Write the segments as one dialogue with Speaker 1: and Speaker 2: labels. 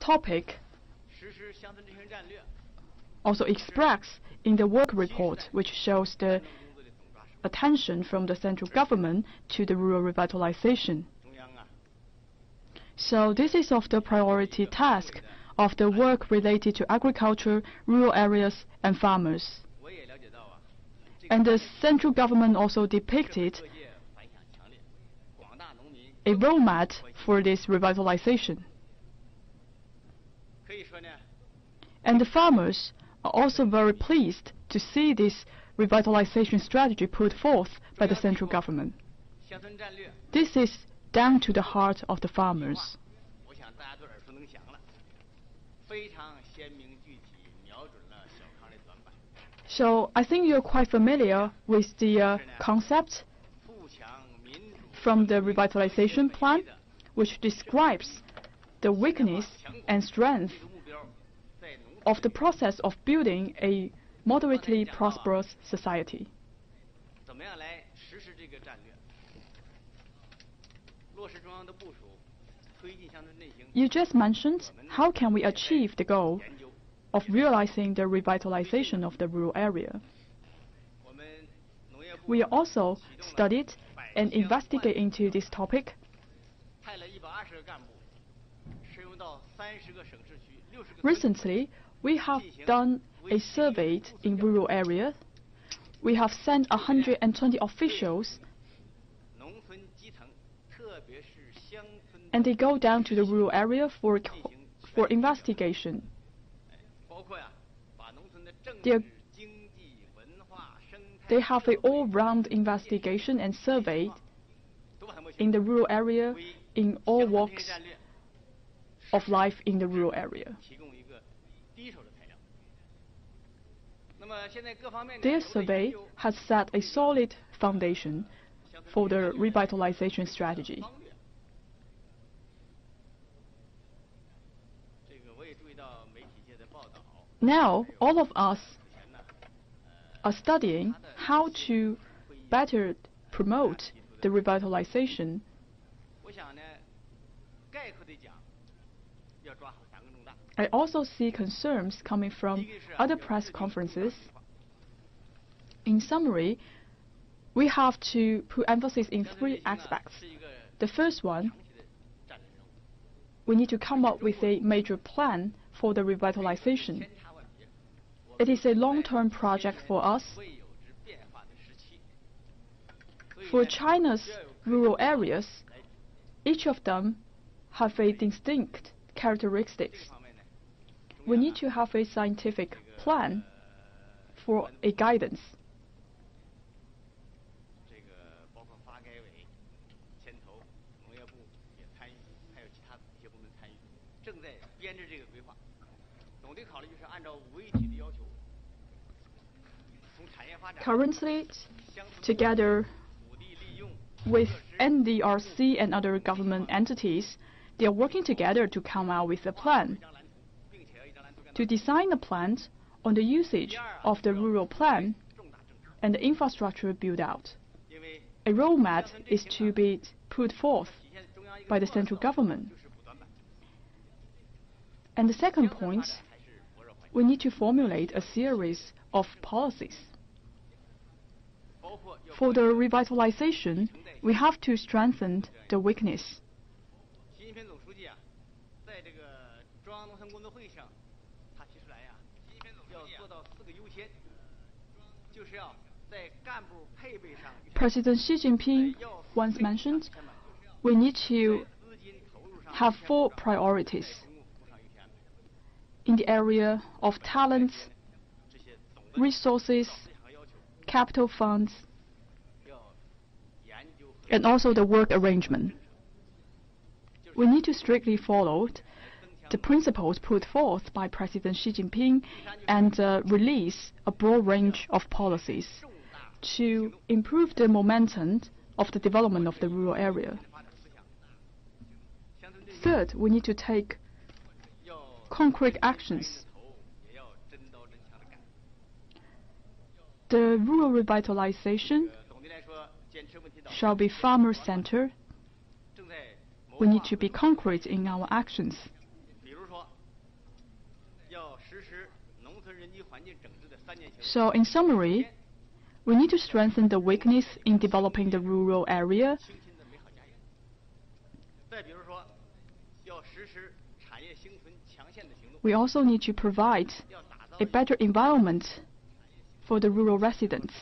Speaker 1: topic also expressed in the work report, which shows the attention from the central government to the rural revitalization. So this is of the priority task of the work related to agriculture, rural areas, and farmers. And the central government also depicted a roadmap for this revitalization. And the farmers are also very pleased to see this revitalization strategy put forth by the central government. This is down to the heart of the farmers. So I think you're quite familiar with the concept from the revitalization plan, which describes the weakness and strength of the process of building a moderately prosperous society. You just mentioned how can we achieve the goal of realizing the revitalization of the rural area. We also studied and investigated into this topic. Recently, we have done a survey in rural areas. We have sent 120 officials, and they go down to the rural area for investigation. They have an all-round investigation and survey in the rural area in all walks of life in the rural area. Their survey has set a solid foundation for the revitalization strategy. Now, all of us are studying how to better promote the revitalization. I also see concerns coming from other press conferences. In summary, we have to put emphasis in 3 aspects. The first one, we need to come up with a major plan for the revitalization. It is a long-term project for us. For China's rural areas, each of them have a distinct characteristics. We need to have a scientific plan for a guidance. Currently, together with NDRC and other government entities, they are working together to come out with a plan. To design a plan on the usage of the rural plan and the infrastructure build-out. A roadmap is to be put forth by the central government. And the second point, we need to formulate a series of policies. For the revitalization, we have to strengthen the weakness. President Xi Jinping once mentioned, we need to have 4 priorities in the area of talents, resources, capital funds, and also the work arrangement. We need to strictly follow the principles put forth by President Xi Jinping and release a broad range of policies to improve the momentum of the development of the rural area. Third, we need to take concrete actions. The rural revitalization shall be farmer-centered. We need to be concrete in our actions. So, in summary, we need to strengthen the weakness in developing the rural area. We also need to provide a better environment for the rural residents.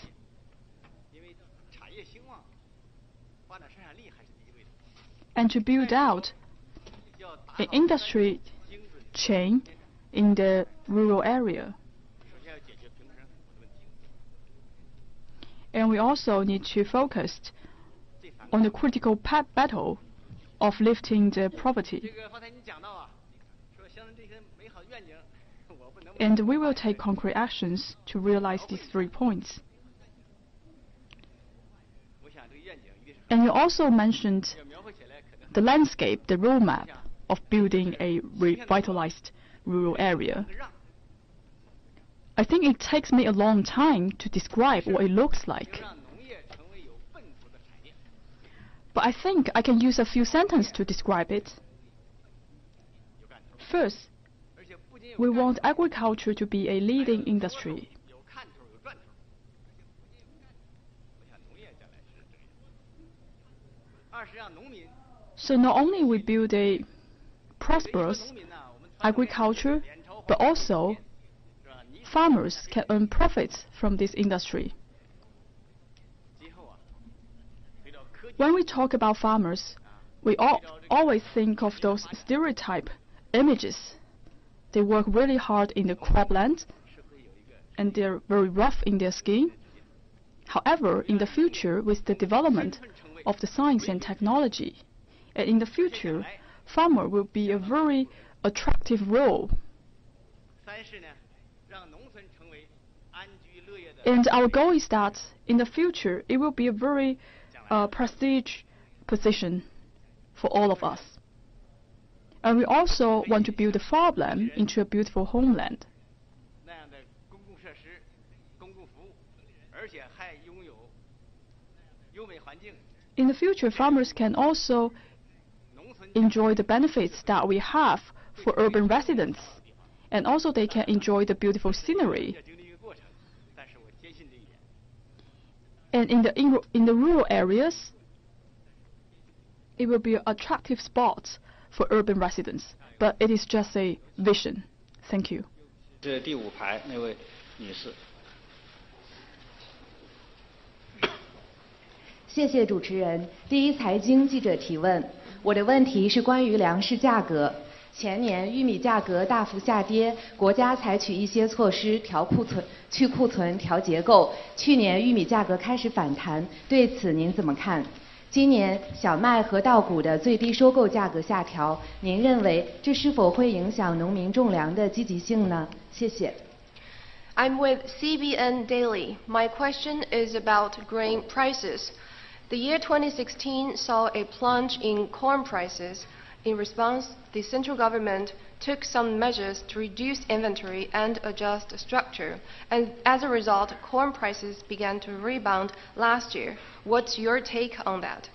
Speaker 1: And to build out an industry chain in the rural area. And we also need to focus on the critical battle of lifting the poverty. And we will take concrete actions to realize these 3 points. And you also mentioned the landscape, the roadmap of building a revitalized rural area. I think it takes me a long time to describe what it looks like. But I think I can use a few sentences to describe it. First, we want agriculture to be a leading industry. So not only we build a prosperous agriculture, but also farmers can earn profits from this industry. When we talk about farmers, we always think of those stereotype images. They work really hard in the cropland, and they're very rough in their skin. However, in the future, with the development of the science and technology, and in the future, farmer will be a very attractive role. And our goal is that in the future, it will be a very prestige position for all of us. And we also want to build the farmland into a beautiful homeland. In the future, farmers can also enjoy the benefits that we have for urban residents, and also they can enjoy the beautiful scenery. And in the rural areas, it will be an attractive spot for urban residents, but it is just a vision. Thank you.
Speaker 2: 这第5排那位女士。
Speaker 3: 谢谢主持人。第一财经记者提问，我的问题是关于粮食价格。前年玉米价格大幅下跌，国家采取一些措施去库存、调结构。去年玉米价格开始反弹，对此您怎么看？今年小麦和稻谷的最低收购价格下调，您认为这是否会影响农民种粮的积极性呢？谢谢。
Speaker 4: I'm with CBN Daily. My question is about grain prices. The year 2016 saw a plunge in corn prices. In response, the central government took some measures to reduce inventory and adjust structure, and as a result, corn prices began to rebound last year. What's your take on that?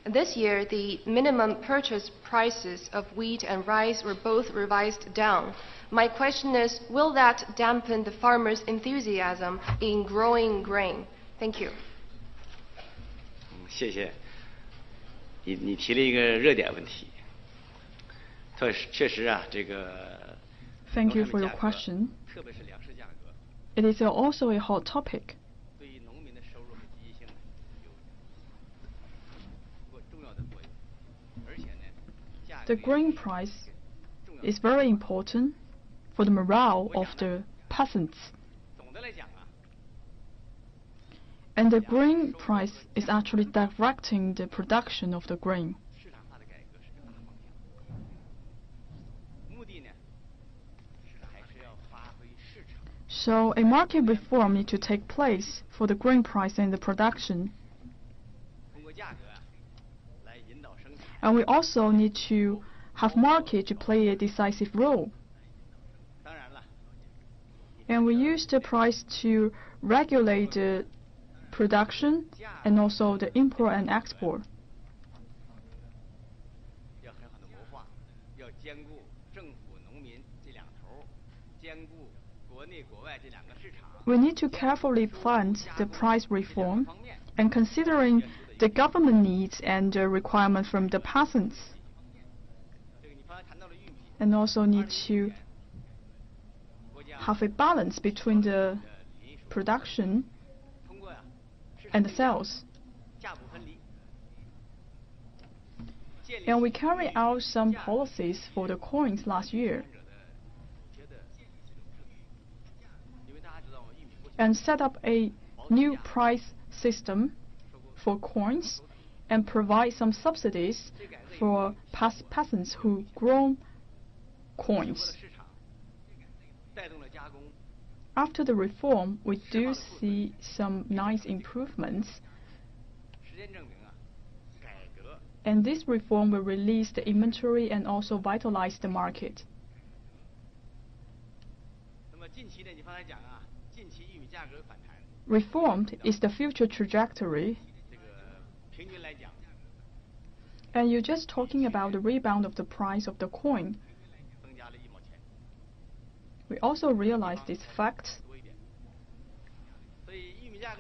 Speaker 4: This year, the minimum purchase prices of wheat and rice were both revised down. My question is, will that dampen the farmers' enthusiasm in growing grain? Thank you.
Speaker 2: 谢谢。你提了一个热点问题。确实啊，这个。
Speaker 1: Thank you for your question.
Speaker 2: 特别是粮食价格。
Speaker 1: It is also a hot topic.
Speaker 2: 对于农民的收入和积极性有重要的作用，而且呢，
Speaker 1: The grain price is very important for the morale of the peasants.
Speaker 2: 总的来讲啊。
Speaker 1: And the grain price is actually directing the production of the grain. So a market reform needs to take place for the grain price and the production. And we also need to have market to play a decisive role. And we use the price to regulate the production and also the import and export. We need to carefully plan the price reform and considering the government needs and the requirement from the peasants. And also need to have a balance between the production and the sales. And we carried out some policies for the coins last year and set up a new price system for coins and provide some subsidies for peasants who grow coins. After the reform, we do see some nice improvements, and this reform will release the inventory and also vitalize the market. Reformed is the future trajectory, and you're just talking about the rebound of the price of the coin. We also realize this fact.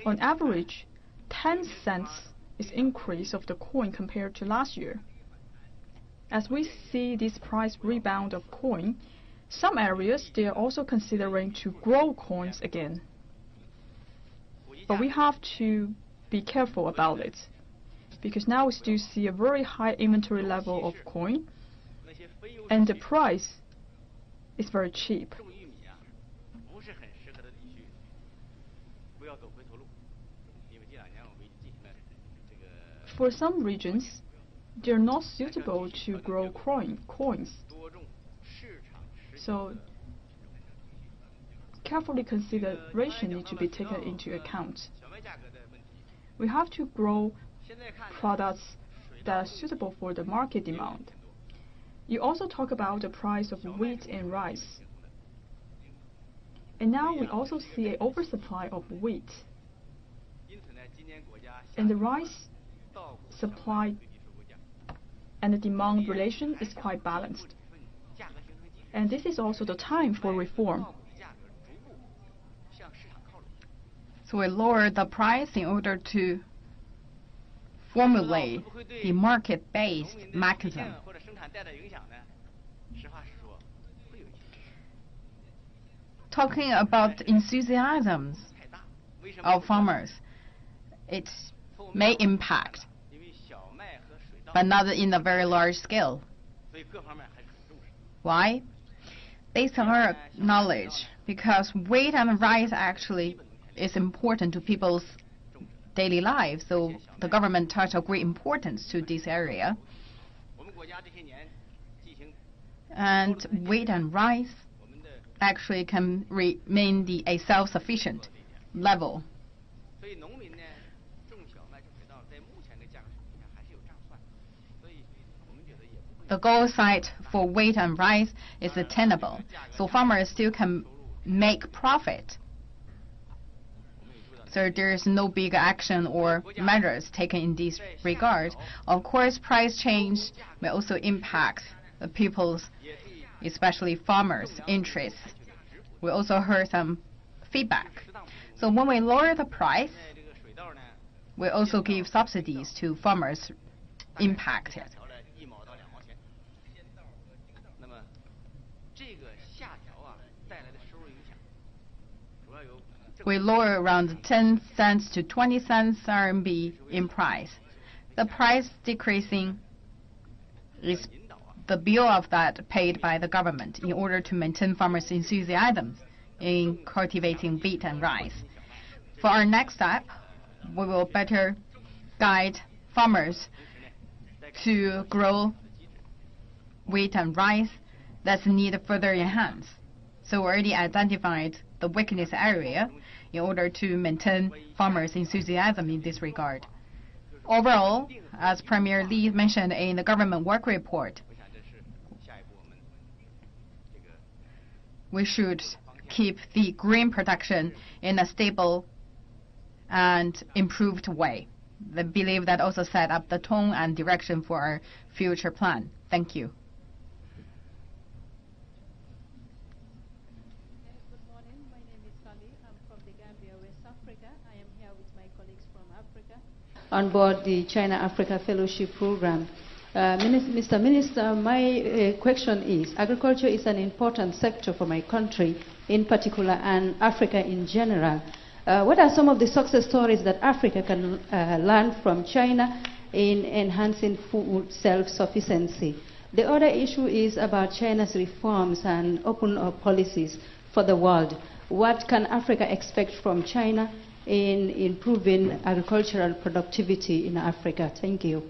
Speaker 1: On average, 10 cents is increase of the coin compared to last year. As we see this price rebound of coin, some areas they are also considering to grow coins again. But we have to be careful about it, because now we still see a very high inventory level of coin, and the price is very cheap. For some regions, they are not suitable to grow coins. So, carefully consideration need to be taken into account. We have to grow products that are suitable for the market demand. You also talk about the price of wheat and rice. And now we also see an oversupply of wheat. And the rice supply and the demand relation is quite balanced. And this is also the time for reform.
Speaker 5: So we lower the price in order to formulate the market-based mechanism. Talking about enthusiasms of farmers, it may impact, but not in a very large scale. Why? Based on our knowledge, because wheat and rice actually is important to people's daily lives, so the government touched a great importance to this area. And wheat and rice actually can remain a self-sufficient level. The goal site for wheat and rice is attainable, so farmers still can make profit. So there is no big action or measures taken in this regard. Of course, price change may also impact the people's, especially farmers' interests. We also heard some feedback. So when we lower the price, we also give subsidies to farmers impacted. We lower around 10 cents to 20 cents RMB in price. The price decreasing is the bill of that paid by the government in order to maintain farmers' enthusiasm in cultivating wheat and rice. For our next step, we will better guide farmers to grow wheat and rice that's need further enhanced. So we already identified the weakness area in order to maintain farmers' enthusiasm in this regard. Overall, as Premier Li mentioned in the government work report, we should keep the grain production in a stable and improved way. I believe that also set up the tone and direction for our future plan. Thank you.
Speaker 6: on board the China-Africa Fellowship Program. Mr. Minister, my question is, agriculture is an important sector for my country in particular and Africa in general. What are some of the success stories that Africa can learn from China in enhancing food self-sufficiency? The other issue is about China's reforms and open policies for the world. What can Africa expect from China in improving agricultural productivity in Africa? Thank you.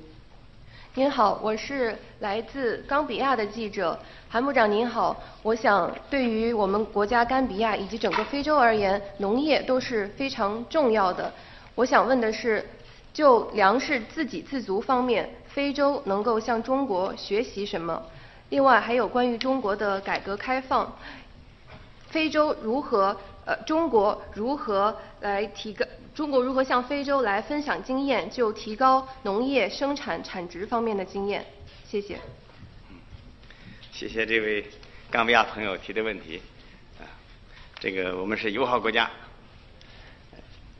Speaker 4: 您好，我是来自冈比亚的记者，韩部长您好。我想，对于我们国家冈比亚以及整个非洲而言，农业都是非常重要的。我想问的是，就粮食自给自足方面，非洲能够向中国学习什么？另外，还有关于中国的改革开放，非洲如何中国如何来中国如何向非洲来分享经验，就提高农业生产产值方面的经验？谢谢。
Speaker 2: 谢谢这位冈比亚朋友提的问题。这个我们是友好国家，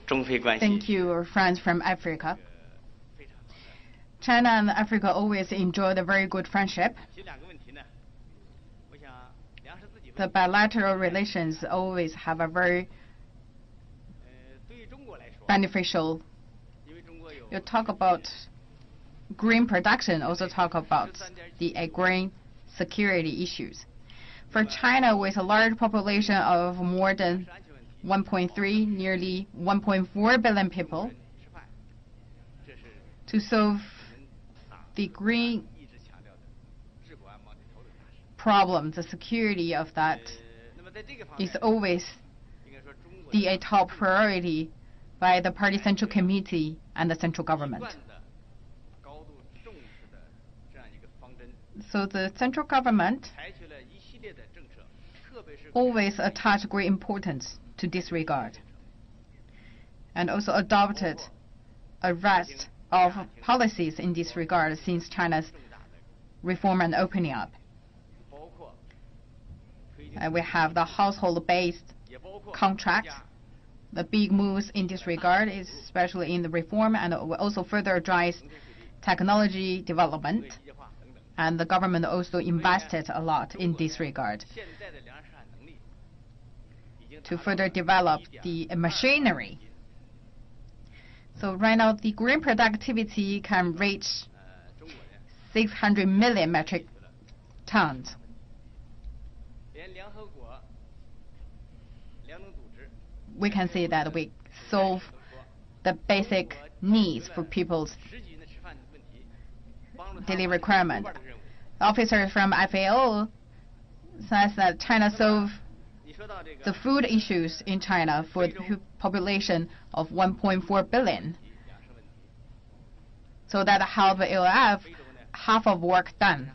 Speaker 2: 中非关系。
Speaker 5: Thank you, friends from Africa. China and Africa always enjoyed a very good friendship. The bilateral relations always have a very beneficial. You talk about green production, also talk about the grain security issues. For China, with a large population of more than 1.3, nearly 1.4 billion people, to solve the green problem, the security of that is always the top priority by the Party Central Committee and the central government. So the central government always attached great importance to this regard and also adopted a raft of policies in this regard since China's reform and opening up. We have the household-based contract. The big moves in this regard is especially in the reform and will also further drive technology development. And the government also invested a lot in this regard to further develop the machinery. So right now, the green productivity can reach 600 million metric tons. We can say that we solve the basic needs for people's daily requirement. Officers from FAO says that China solved the food issues in China for the population of 1.4 billion. So that helped AOF half of work done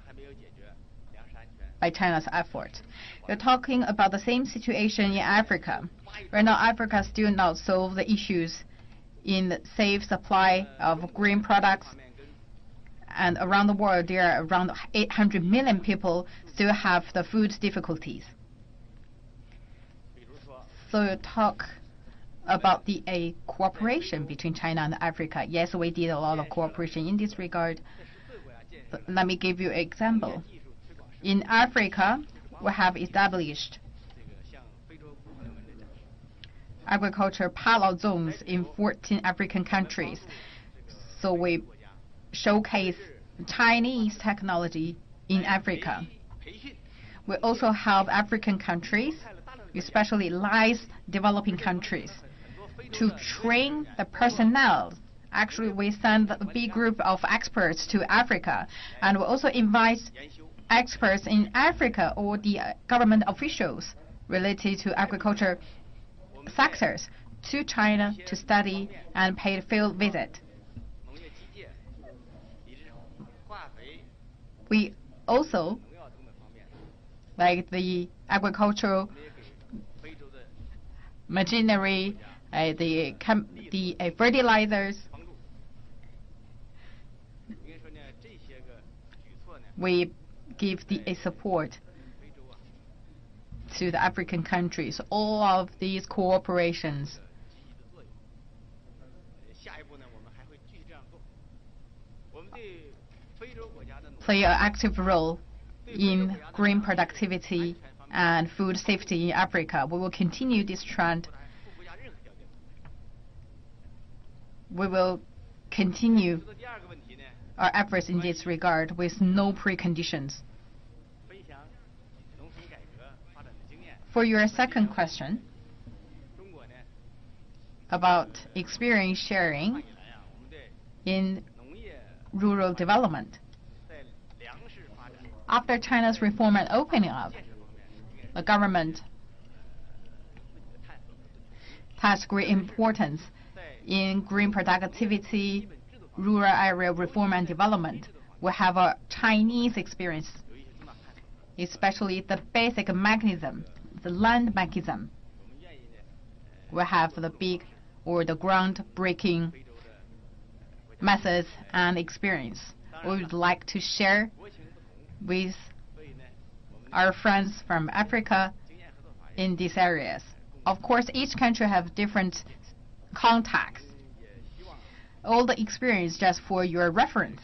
Speaker 5: by China's effort. We're talking about the same situation in Africa. Right now, Africa still not solve the issues in the safe supply of green products. And around the world, there are around 800 million people still have the food difficulties. So talk about the cooperation between China and Africa. Yes, we did a lot of cooperation in this regard. But let me give you an example. In Africa, we have established agriculture pilot zones in 14 African countries. So we showcase Chinese technology in Africa. We also help African countries, especially less developing countries, to train the personnel. Actually, we send a big group of experts to Africa, and we also invite experts in Africa or the government officials related to agriculture sectors to China to study and pay a field visit. We also, like the agricultural machinery, the fertilizers, we give the support to the African countries. All of these cooperations play an active role in green productivity and food safety in Africa. We will continue this trend. We will continue our efforts in this regard with no preconditions. For your second question about experience sharing in rural development, after China's reform and opening up, the government has great importance in green productivity, rural area reform and development. We have a Chinese experience, especially the basic mechanism, the land mechanism. We have the big or the ground-breaking methods and experience. We would like to share with our friends from Africa in these areas. Of course, each country have different contacts. All the experience just for your reference.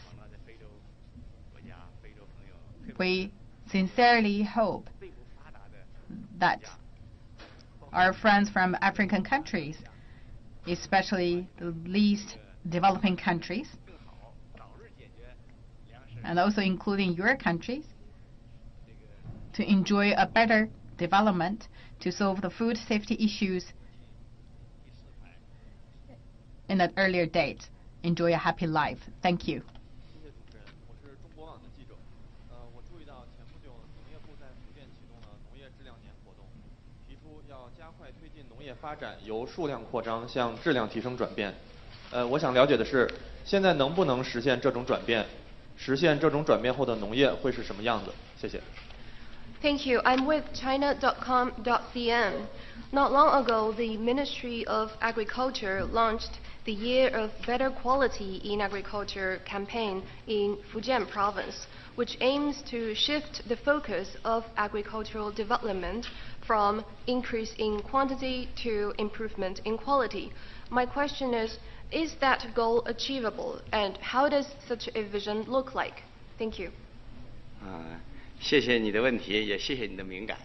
Speaker 5: We sincerely hope that our friends from African countries, especially the least developing countries, and also including your countries, to enjoy a better development, to solve the food safety issues in an earlier date. Enjoy a happy life. Thank you.
Speaker 4: Thank you. I'm with China.com.cn. Not long ago, the Ministry of Agriculture launched the Year of Better Quality in Agriculture campaign in Fujian province, which aims to shift the focus of agricultural development from increase in quantity to improvement in quality. My question is that goal achievable, and how does such a vision look like? Thank you.
Speaker 2: 谢谢你的问题，也谢谢你的敏感。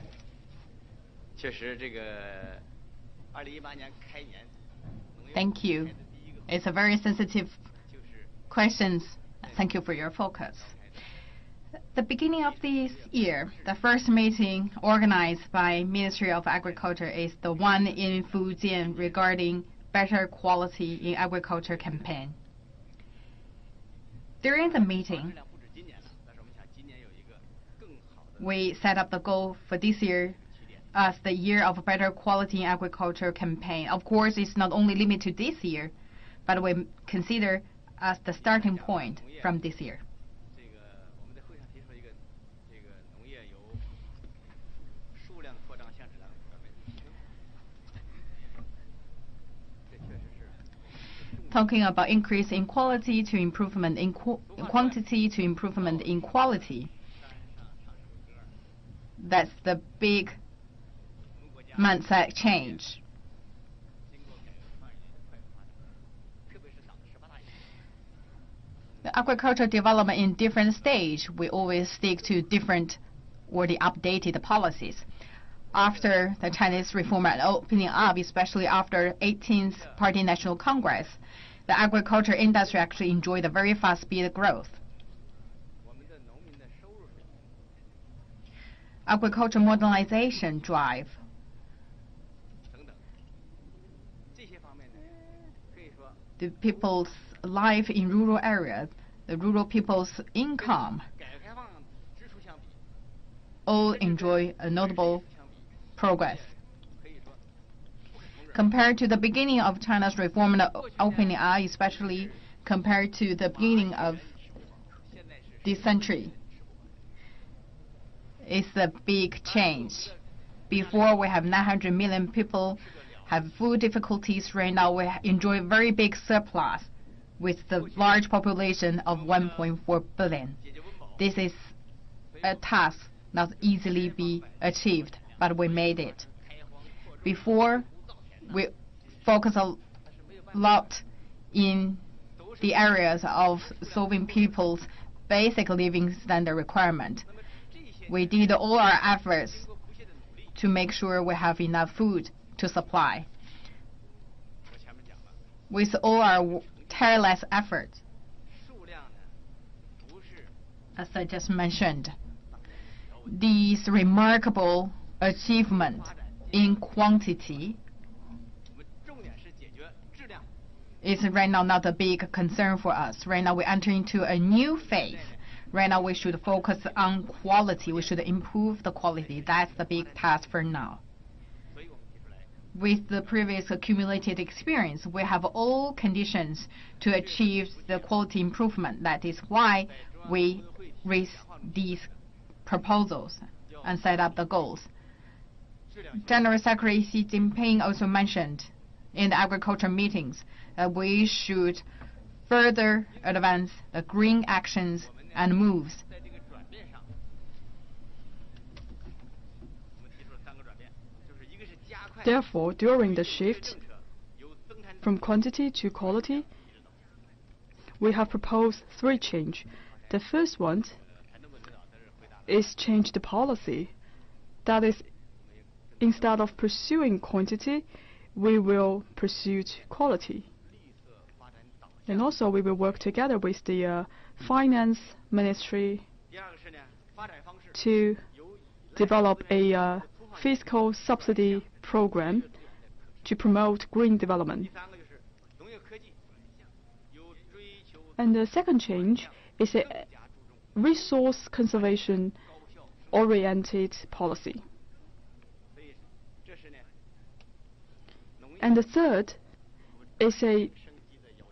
Speaker 2: 确实，这个2018年开年。
Speaker 5: Thank you. It's a very sensitive questions. Thank you for your focus. The beginning of this year, the first meeting organized by Ministry of Agriculture is the one in Fujian regarding better quality in agriculture campaign. During the meeting, we set up the goal for this year as the Year of Better Quality in Agriculture campaign. Of course, it's not only limited to this year, but we consider as the starting point from this year. Talking about increase in quality to improvement in quantity to improvement in quality. That's the big mindset change. The agricultural development in different stage, we always stick to different or the updated policies. After the Chinese reform and opening up, especially after 18th Party National Congress, the agriculture industry actually enjoyed a very fast speed of growth. Agriculture modernization drive. The people's life in rural areas, the rural people's income, all enjoy a notable progress. Compared to the beginning of China's reform and opening up, especially compared to the beginning of this century, it's a big change. Before, we have 900 million people have food difficulties. Right now, we enjoy very big surplus with the large population of 1.4 billion. This is a task not easily be achieved, but we made it. Before, we focus a lot in the areas of solving people's basic living standard requirement. We did all our efforts to make sure we have enough food to supply. With all our tireless efforts, as I just mentioned, these remarkable achievement in quantity is right now not a big concern for us. Right now we enter into a new phase. Right now we should focus on quality. We should improve the quality. That's the big task for now. With the previous accumulated experience, we have all conditions to achieve the quality improvement. That is why we raise these proposals and set up the goals. General Secretary Xi Jinping also mentioned in the agriculture meetings that we should further advance the green actions and moves.
Speaker 1: Therefore, during the shift from quantity to quality, we have proposed 3 changes. The first one is change the policy. That is, instead of pursuing quantity, we will pursue quality. And also we will work together with the Finance Ministry to develop a fiscal subsidy program to promote green development. And the second change is a resource conservation oriented policy. And the third is a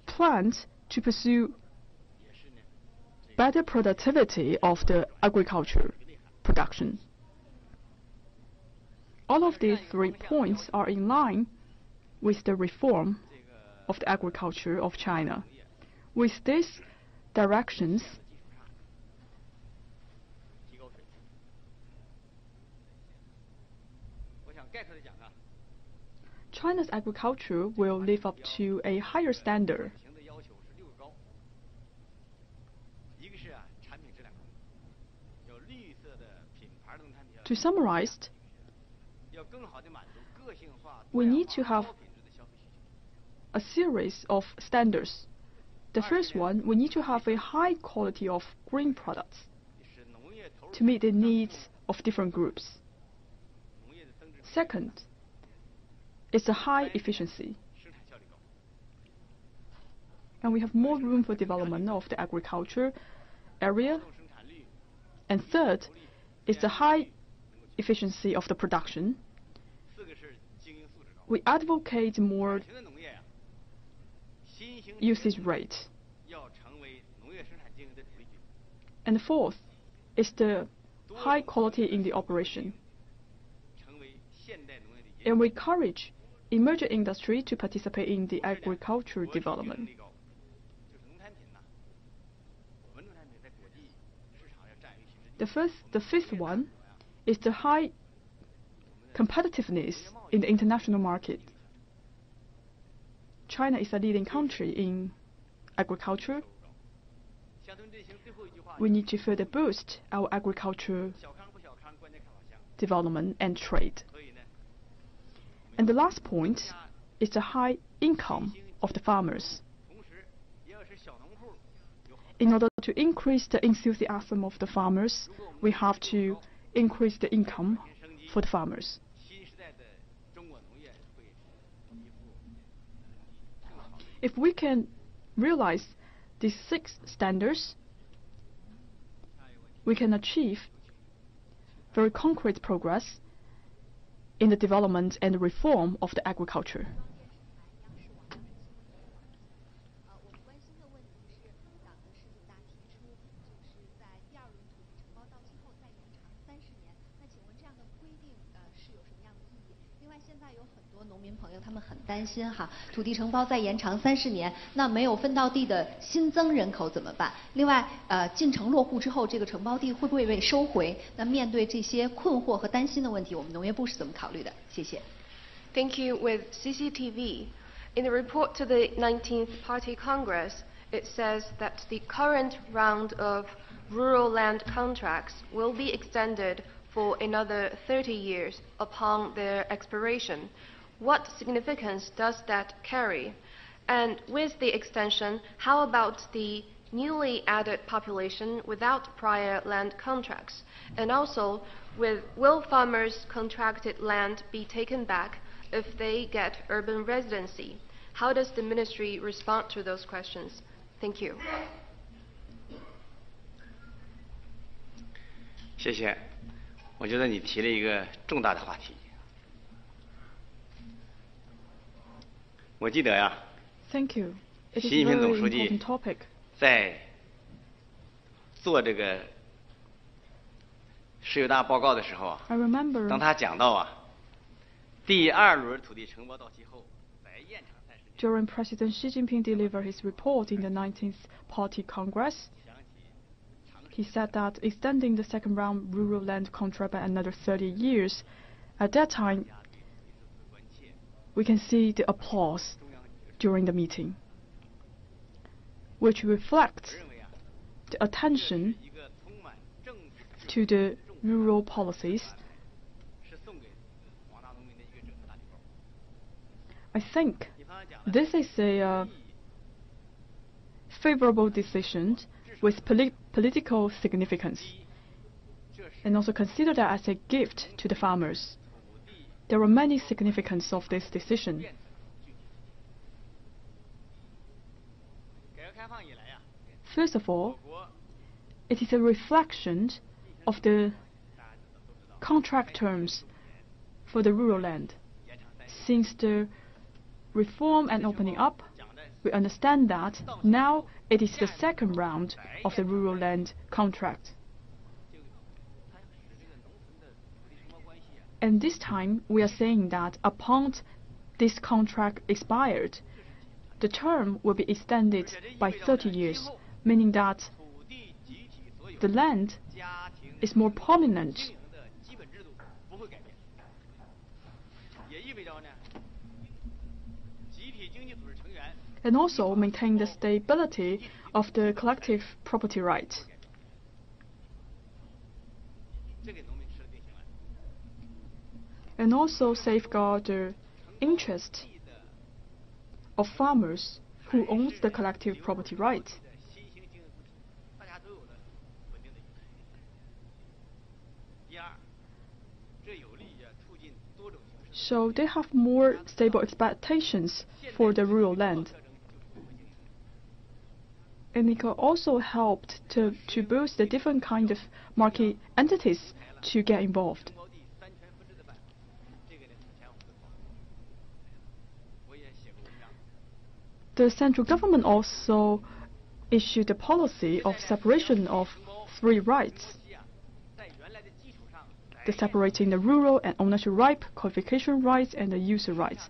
Speaker 1: plan to pursue better productivity of the agriculture production. All of these 3 points are in line with the reform of the agriculture of China. With these directions, China's agriculture will live up to a higher standard. To summarize, we need to have a series of standards. The first one, we need to have a high quality of green products to meet the needs of different groups. Second, it's a high efficiency. And we have more room for development of the agriculture area. And third, it's the high efficiency of the production. We advocate more usage rate. And fourth is the high quality in the operation. And we encourage emerging industry to participate in the agriculture development. The fifth one is the high competitiveness in the international market. China is a leading country in agriculture. We need to further boost our agriculture development and trade. And the last point is the high income of the farmers. In order to increase the enthusiasm of the farmers, we have to increase the income for the farmers. If we can realize these 6 standards, we can achieve very concrete progress in the development and reform of the agriculture.
Speaker 4: Thank you. With CCTV, in the report to the 19th Party Congress, it says that the current round of rural land contracts will be extended for another 30 years upon their expiration. What significance does that carry? And with the extension, how about the newly added population without prior land contracts? And also, will farmers' contracted land be taken back if they get urban residency? How does the ministry respond to those questions? Thank you.
Speaker 2: 谢谢，我觉得你提了一个重大的话题。我记得呀，
Speaker 1: Thank you. It is
Speaker 2: 习近
Speaker 1: a
Speaker 2: 平总
Speaker 1: very
Speaker 2: 书记
Speaker 1: important topic.
Speaker 2: 在做这个十九大报告的时候啊，
Speaker 1: I remember
Speaker 2: 当他讲到啊，第二轮土地承包到期后，再延长30年。
Speaker 1: during President Xi Jinping delivered his report in the 19th Party Congress, he said that extending the second round rural land contract by another 30 years, at that time, we can see the applause during the meeting, which reflects the attention to the rural policies. I think this is a favorable decision with political significance, and also consider that as a gift to the farmers. There are many significances of this decision. First of all, it is a reflection of the contract terms for the rural land. Since the reform and opening up, we understand that now it is the second round of the rural land contract. And this time we are saying that upon this contract expired, the term will be extended by 30 years, meaning that the land is more prominent. And also maintain the stability of the collective property right. And also safeguard the interest of farmers who owns the collective property right. So they have more stable expectations for the rural land. And it can also help to boost the different kind of market entities to get involved. The central government also issued a policy of separation of three rights. The separating the rural and ownership right, qualification rights, and the user rights.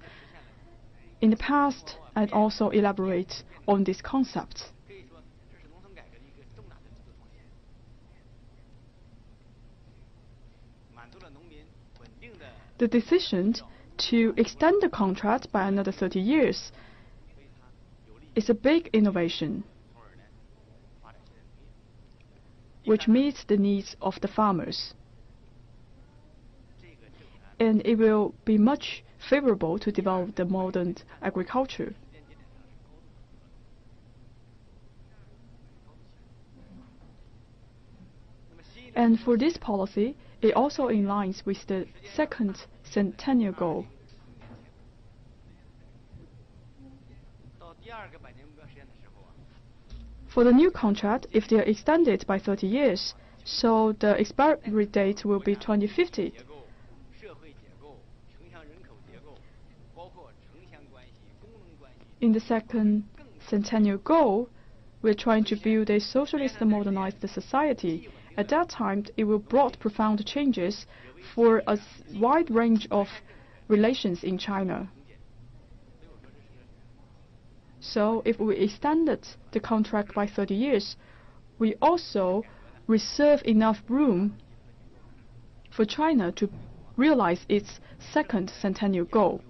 Speaker 1: In the past, I'd also elaborate on these concepts. The decision to extend the contract by another 30 years is a big innovation, which meets the needs of the farmers. And it will be much favorable to develop the modern agriculture. And for this policy, it also aligns with the second centennial goal. For the new contract, if they are extended by 30 years, so the expiry date will be 2050. In the second centennial goal, we're trying to build a socialist and modernized society. At that time, it will brought profound changes for a wide range of relations in China. So if we extended the contract by 30 years, we also reserve enough room for China to realize its second centennial goal.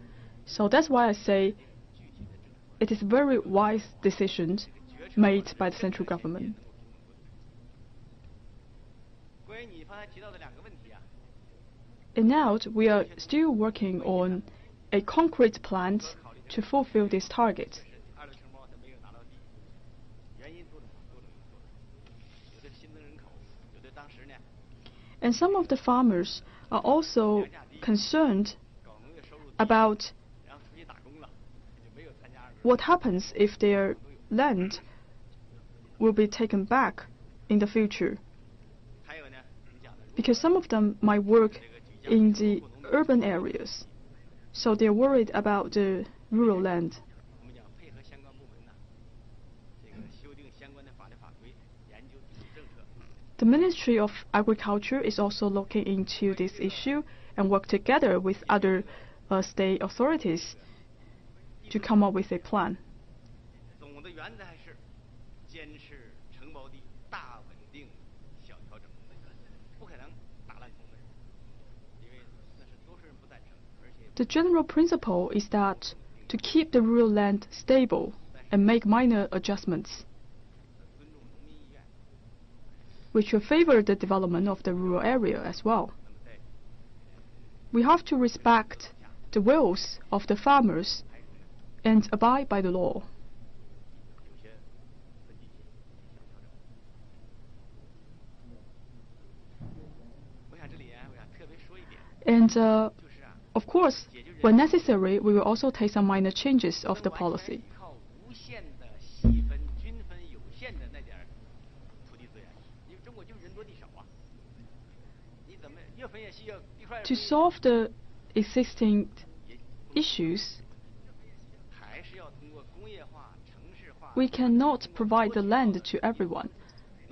Speaker 1: So that's why I say it is a very wise decision made by the central government. And now we are still working on a concrete plan to fulfill this target. And some of the farmers are also concerned about what happens if their land will be taken back in the future. Because some of them might work in the urban areas, so they're worried about the rural land. The Ministry of Agriculture is also looking into this issue and work together with other state authorities to come up with a plan. The general principle is that to keep the rural land stable and make minor adjustments, which will favor the development of the rural area as well. We have to respect the wills of the farmers and abide by the law. And of course, when necessary, we will also take some minor changes of the policy. To solve the existing issues, we cannot provide the land to everyone.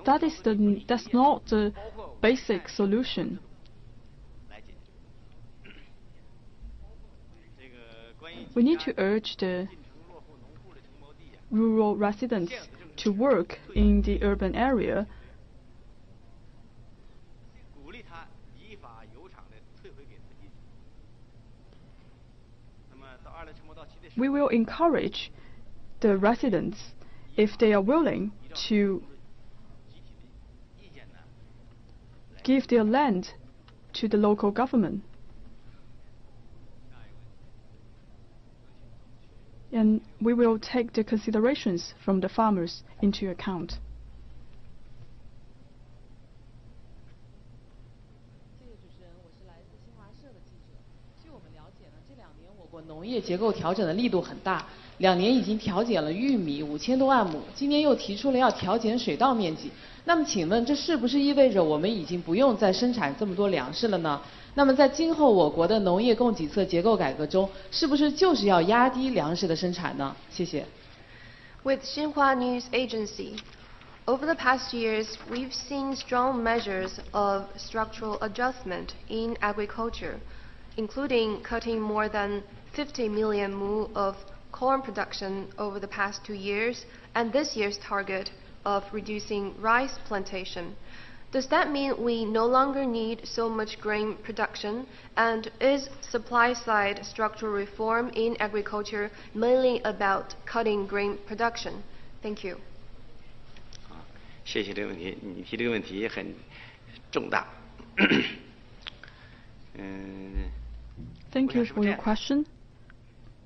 Speaker 1: That's not the basic solution. We need to urge the rural residents to work in the urban area. We will encourage the residents, if they are willing, to give their land to the local government. And we will take the considerations from the farmers into account.2
Speaker 3: 年已经调减了玉米5000多万亩，今年又提出了要调减水稻面积。那么请问这是不是意味着我们已经不用再生产这么多粮食了呢？那么在今后我国的农业供给侧结构改革中，是不是就是要压低粮食的生产呢？谢谢。
Speaker 4: With Xinhua News Agency, over the past years, we've seen strong measures of structural adjustment in agriculture, including cutting more than 50 million mu of corn production over the past 2 years, and this year's target of reducing rice plantation. Does that mean we no longer need so much grain production? And is supply-side structural reform in agriculture mainly about cutting grain production? Thank you.
Speaker 2: 谢谢这个问题，你提这个问题很重大。
Speaker 1: Thank you for your question.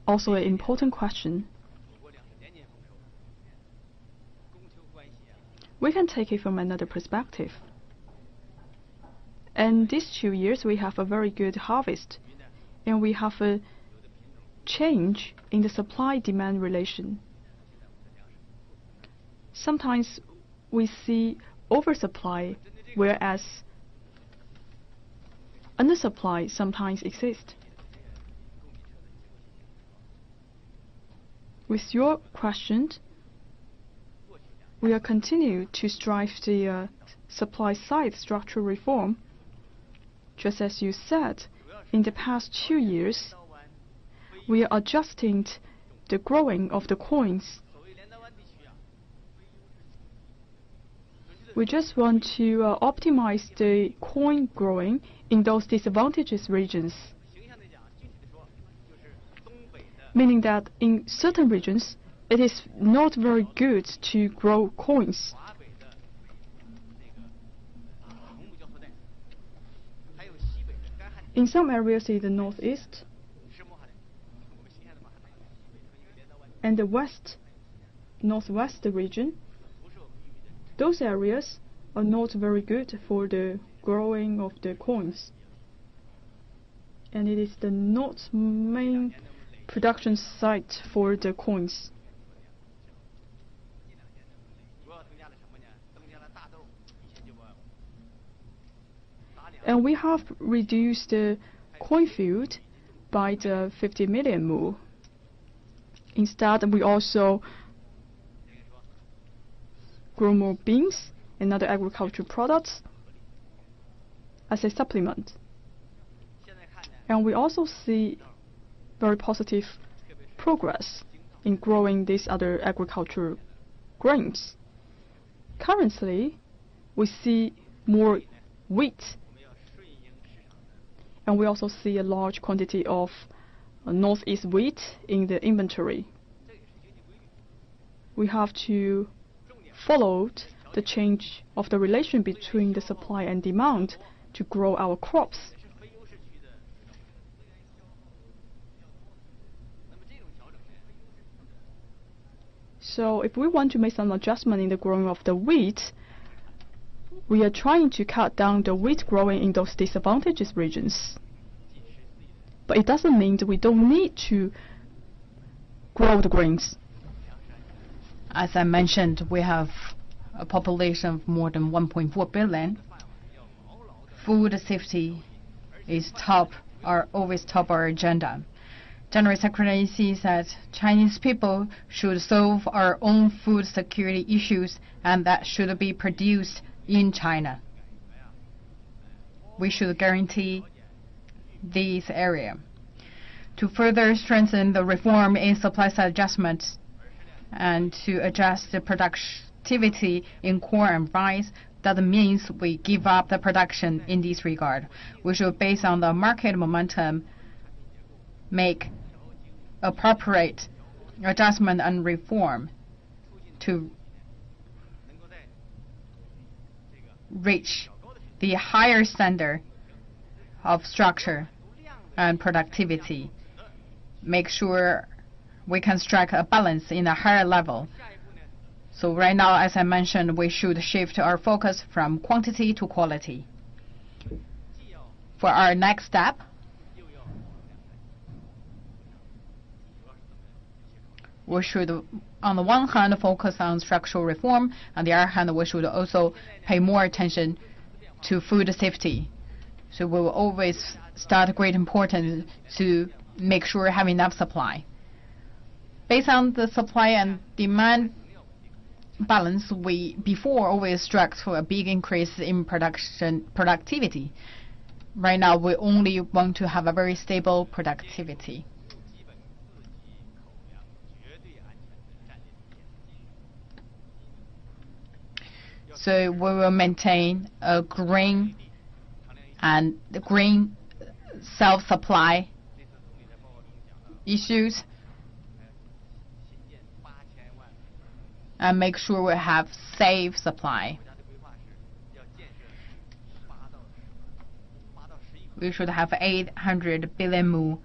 Speaker 1: Also an important question. We can take it from another perspective. And these 2 years we have a very good harvest, and we have a change in the supply-demand relation. Sometimes we see oversupply, whereas undersupply sometimes exists. With your question, we are continue to strive the supply-side structural reform. Just as you said, in the past 2 years, we are adjusting the growing of the coins. We just want to optimize the coin growing in those disadvantaged regions, meaning that in certain regions, it is not very good to grow coins. In some areas in the northeast and the northwest region, those areas are not very good for the growing of the coins. And it is the not main production site for the coins. And we have reduced the coin field by the 50 million mu. Instead, we also grow more beans and other agricultural products as a supplement. And we also see very positive progress in growing these other agricultural grains. Currently, we see more wheat, and we also see a large quantity of northeast wheat in the inventory. We have to follow the change of the relation between the supply and demand to grow our crops. So if we want to make some adjustment in the growing of the wheat, we are trying to cut down the wheat growing in those disadvantaged regions. But it doesn't mean that we don't need to grow the grains.
Speaker 5: As I mentioned, we have a population of more than 1.4 billion. Food safety is always top our agenda. General Secretary Xi said Chinese people should solve our own food security issues, and that should be produced in China. We should guarantee this area. To further strengthen the reform in supply-side adjustments and to adjust the productivity in corn and rice, that means we give up the production in this regard. We should, based on the market momentum, make appropriate adjustment and reform to reach the higher standard of structure and productivity. Make sure we can strike a balance in a higher level. So right now, as I mentioned, we should shift our focus from quantity to quality. For our next step, we should, on the one hand, focus on structural reform. On the other hand, we should also pay more attention to food safety. So we will always start great importance to make sure we have enough supply. Based on the supply and demand balance, we before always struck for a big increase in productivity. Right now, we only want to have a very stable productivity. So we will maintain a green self-supply issues and make sure we have safe supply. We should have 800 billion mu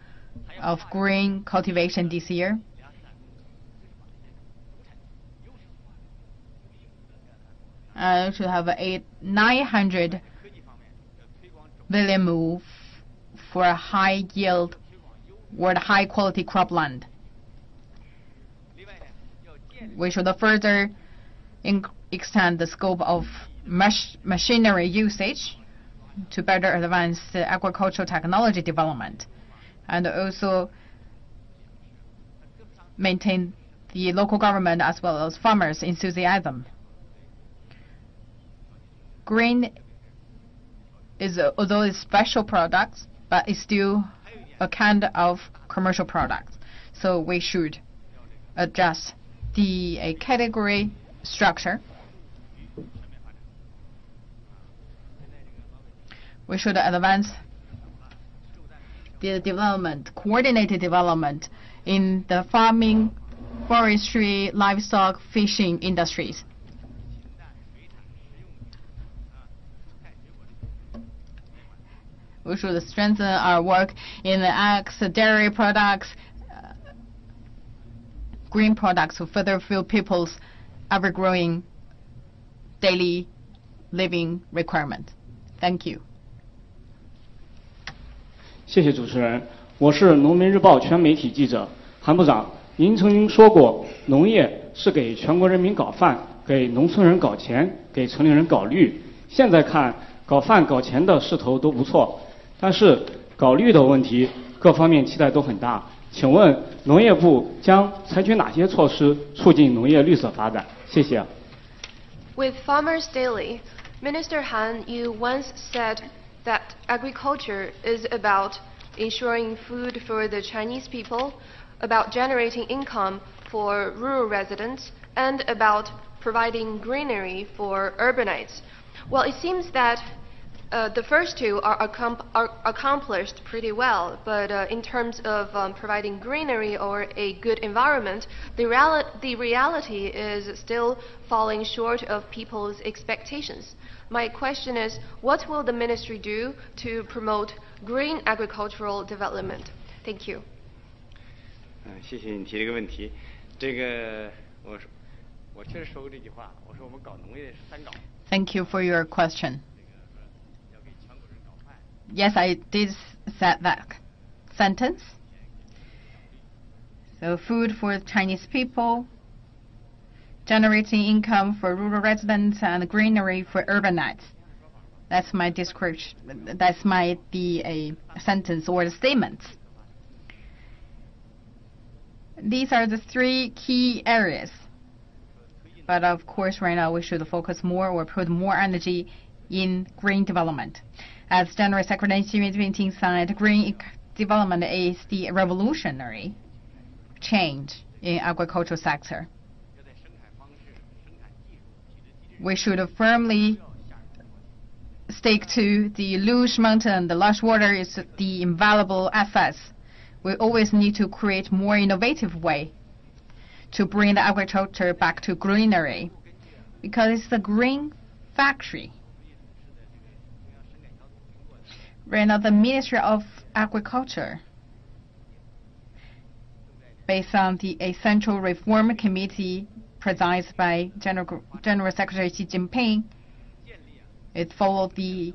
Speaker 5: of green cultivation this year. We should have 900 billion mu for a high yield or high quality cropland. We should further extend the scope of machinery usage to better advance the agricultural technology development, and also maintain the local government as well as farmers' enthusiasm. Green is, although it's special products, but it's still a kind of commercial product. So we should adjust the category structure. We should advance the development, coordinated development in the farming forestry, livestock, fishing industries. We should strengthen our work in the eggs, dairy products, green products to further fill people's ever-growing daily living requirement. Thank you.
Speaker 7: 谢谢主持人，我是农民日报全媒体记者韩部长。您曾经说过，农业是给全国人民搞饭，给农村人搞钱，给城里人搞绿。现在看，搞饭搞钱的势头都不错，但是搞绿的问题，各方面期待都很大。请问农业部将采取哪些措施促进农业绿色发展？谢谢。
Speaker 4: With Farmers Daily, Minister Han, you once said that agriculture is about ensuring food for the Chinese people, about generating income for rural residents, and about providing greenery for urbanites. Well, it seems that the first two are accomplished pretty well, but in terms of providing greenery or a good environment, the reality is still falling short of people's expectations. My question is, what will the ministry do to promote green agricultural development? Thank you.
Speaker 2: 谢谢你提这个问题。这个我确实说过这句话，我说我们搞农业是三搞。
Speaker 5: Thank you for your question. Yes, I did say that sentence. So food for Chinese people, generating income for rural residents, and greenery for urbanites. That's my description. That's the sentence or the statements. These are the three key areas. But of course, right now we should focus more or put more energy in green development. As General Secretary Xi Jinping said, green development is the revolutionary change in agricultural sector. We should firmly stick to the lush mountain. The lush water is the invaluable assets. We always need to create more innovative way to bring the agriculture back to greenery, because it's the green factory. Right now, the Ministry of Agriculture, based on the Central Reform Committee presided by General Secretary Xi Jinping, it followed the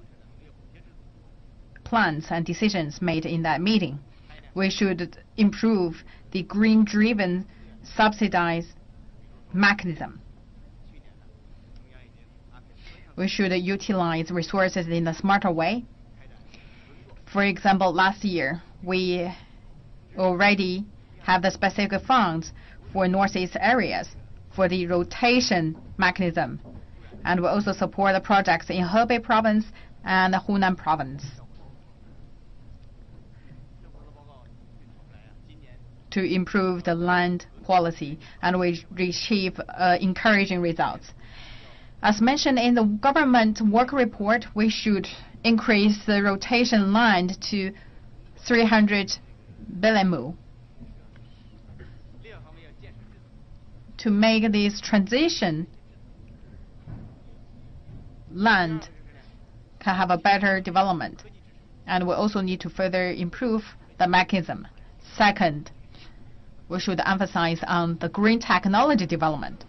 Speaker 5: plans and decisions made in that meeting. We should improve the green-driven subsidized mechanism. We should utilize resources in a smarter way. For example, last year, we already have the specific funds for northeast areas for the rotation mechanism. And we also support the projects in Hebei province and Hunan province to improve the land quality, and we achieve encouraging results. As mentioned in the government work report, we should increase the rotation land to 300 billion mu to make this transition land can have a better development. And we also need to further improve the mechanism. Second, we should emphasize on the green technology development.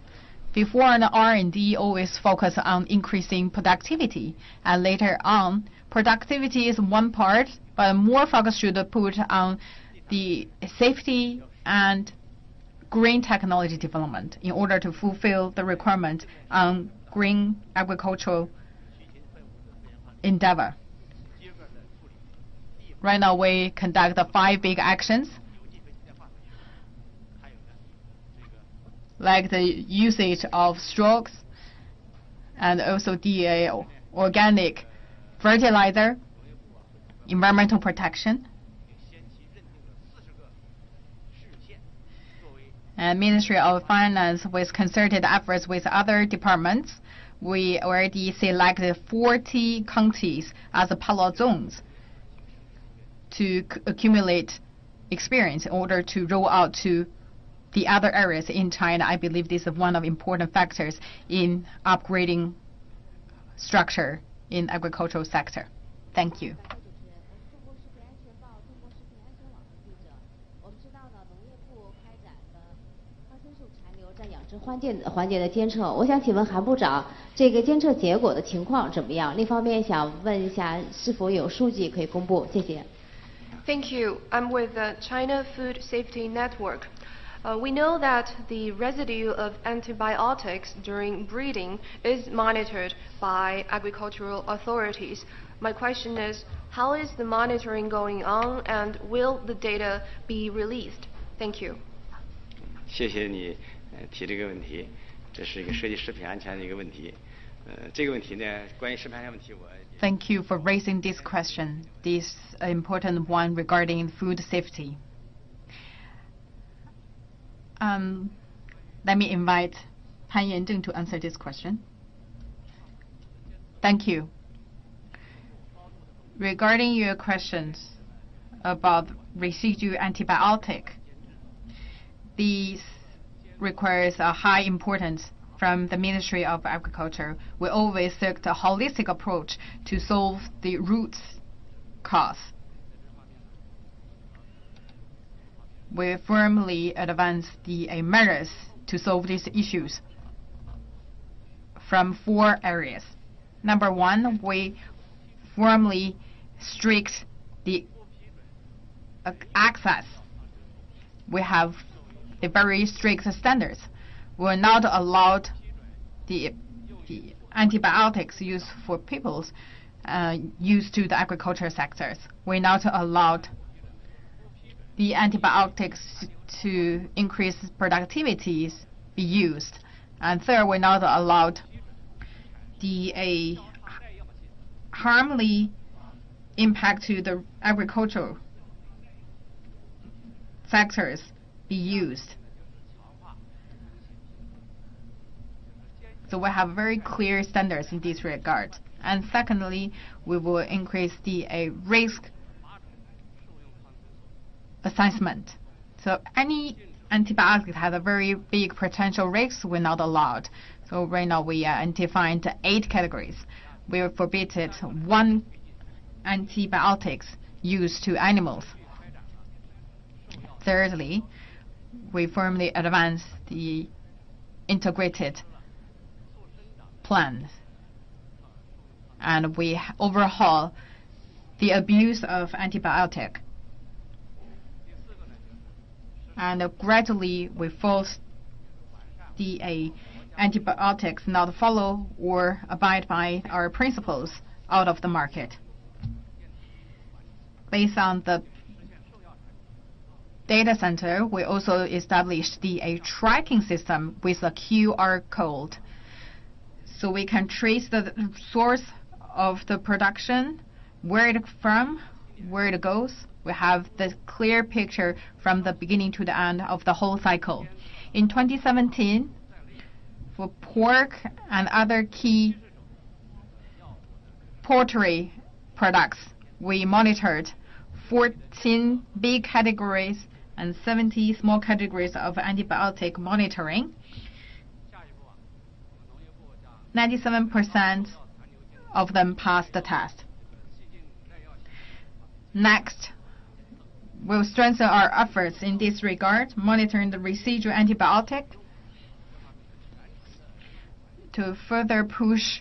Speaker 5: Before, the R&D always focus on increasing productivity, and later on, productivity is one part, but more focus should put on the safety and green technology development in order to fulfill the requirement on green agricultural endeavor. Right now, we conduct the 5 big actions, like the usage of straws and also the organic fertilizer, environmental protection. And Ministry of Finance, with concerted efforts with other departments, we already selected 40 counties as pilot zones to accumulate experience in order to roll out to the other areas in China. I believe this is one of important factors in upgrading structure in agricultural sector. Thank you.
Speaker 3: 环节的监测，我想请问韩部长，这个监测结果的情况怎么样？另一方面想问一下，是否有数据可以公布？谢谢。
Speaker 4: Thank you. I'm with the China Food Safety Network. We know that the residue of antibiotics during breeding is monitored by agricultural authorities. My question is, how is the monitoring going on, and will the data be released? Thank you.
Speaker 2: 谢谢你提这个问题，这是一个涉及食品安全的一个问题。这个问题呢，关于食品安全问题，我
Speaker 5: Thank you for raising this question. This important one regarding food safety. Let me invite Han Yanzheng to answer this question. Thank you. Regarding your questions about residual antibiotic, these requires a high importance from the Ministry of Agriculture. We always seek a holistic approach to solve the root cause. We firmly advance the measures to solve these issues from 4 areas. Number 1, we firmly strict the access. We have the very strict standards. We will not allow the antibiotics used for people's used to the agriculture sectors. We not allowed the antibiotics to increase productivities be used. And third, we not allowed the harmful impact to the agricultural sectors be used. So we have very clear standards in this regard. And secondly, we will increase the risk assessment. So any antibiotic has a very big potential risk, we're not allowed. So right now we are identifying 8 categories. We are forbidden 1 antibiotics used to animals. Thirdly, we firmly advance the integrated plans, and we overhaul the abuse of antibiotic. And gradually we force the antibiotics not follow or abide by our principles out of the market. Based on the data center, we also established the tracking system with a QR code, so we can trace the source of the production, where it from, where it goes. We have the clear picture from the beginning to the end of the whole cycle. In 2017, for pork and other key poultry products, we monitored 14 big categories and 70 small categories of antibiotic monitoring. 97% of them passed the test. Next, we'll strengthen our efforts in this regard, monitoring the residual antibiotic to further push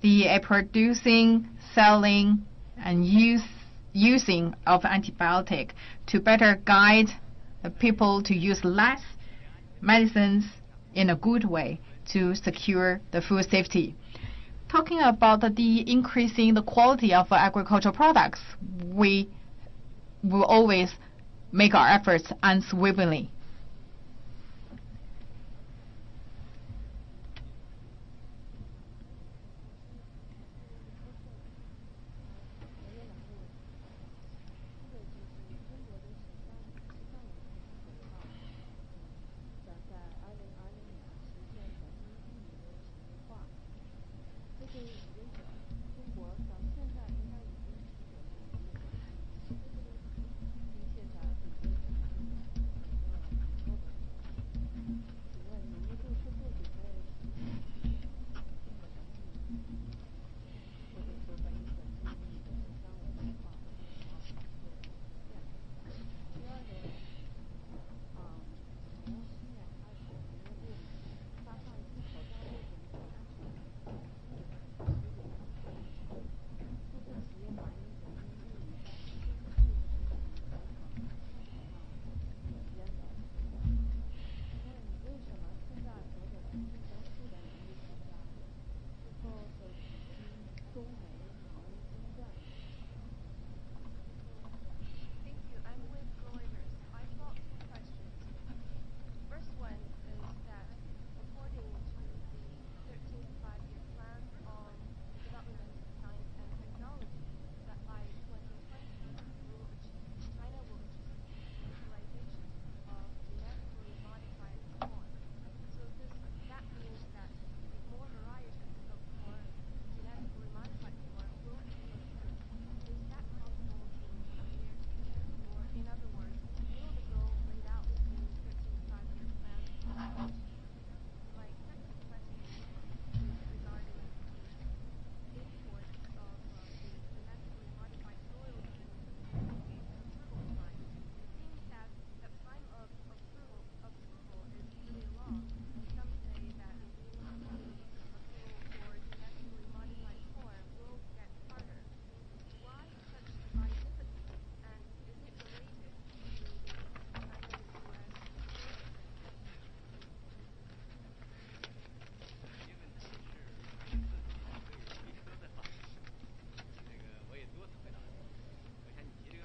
Speaker 5: the producing, selling, and using of antibiotic to better guide the people to use less medicines in a good way to secure the food safety. Talking about the increasing the quality of agricultural products, we will always make our efforts unswervingly.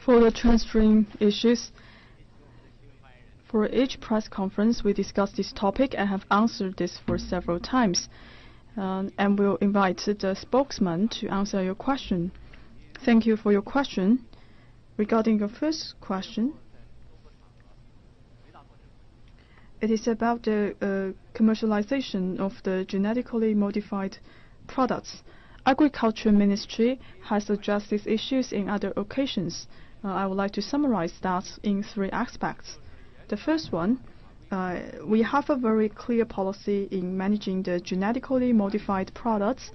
Speaker 1: For the transferring issues, for each press conference, we discussed this topic and have answered this for several times. And we'll invite the spokesman to answer your question. Thank you for your question. Regarding your first question, it is about the commercialization of the genetically modified products. Agriculture Ministry has addressed these issues in other occasions. I would like to summarize that in 3 aspects. The first one, we have a very clear policy in managing the genetically modified products.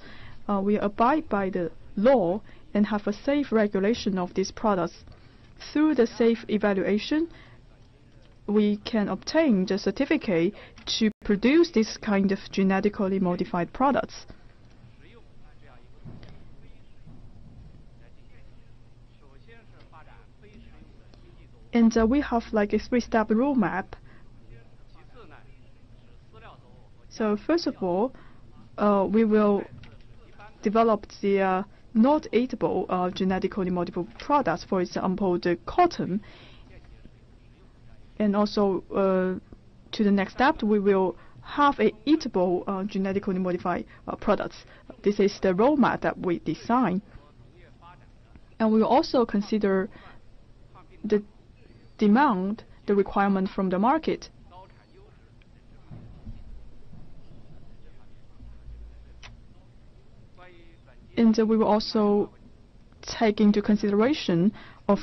Speaker 1: We abide by the law and have a safe regulation of these products. Through the safe evaluation, we can obtain the certificate to produce this kind of genetically modified products. And we have like a 3-step roadmap. So first of all, we will develop the not eatable genetically modified products, for example, the cotton. And also, to the next step, we will have a eatable genetically modified products. This is the roadmap that we design. And we will also consider the demand, the requirement from the market. And we will also take into consideration of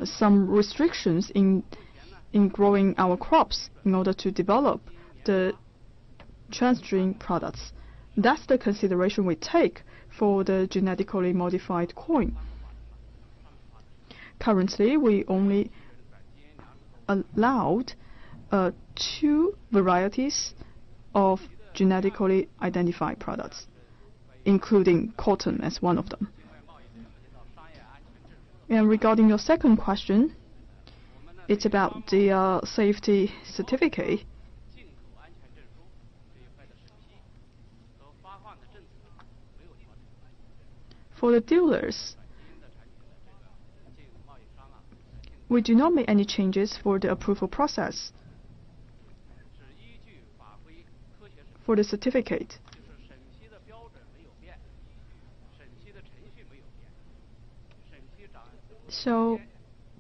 Speaker 1: some restrictions in growing our crops in order to develop the transgene products. That's the consideration we take for the genetically modified corn. Currently, we only allowed 2 varieties of genetically identified products, including cotton as one of them. And regarding your second question, it's about the safety certificate. For the dealers, we do not make any changes for the approval process. For the certificate, so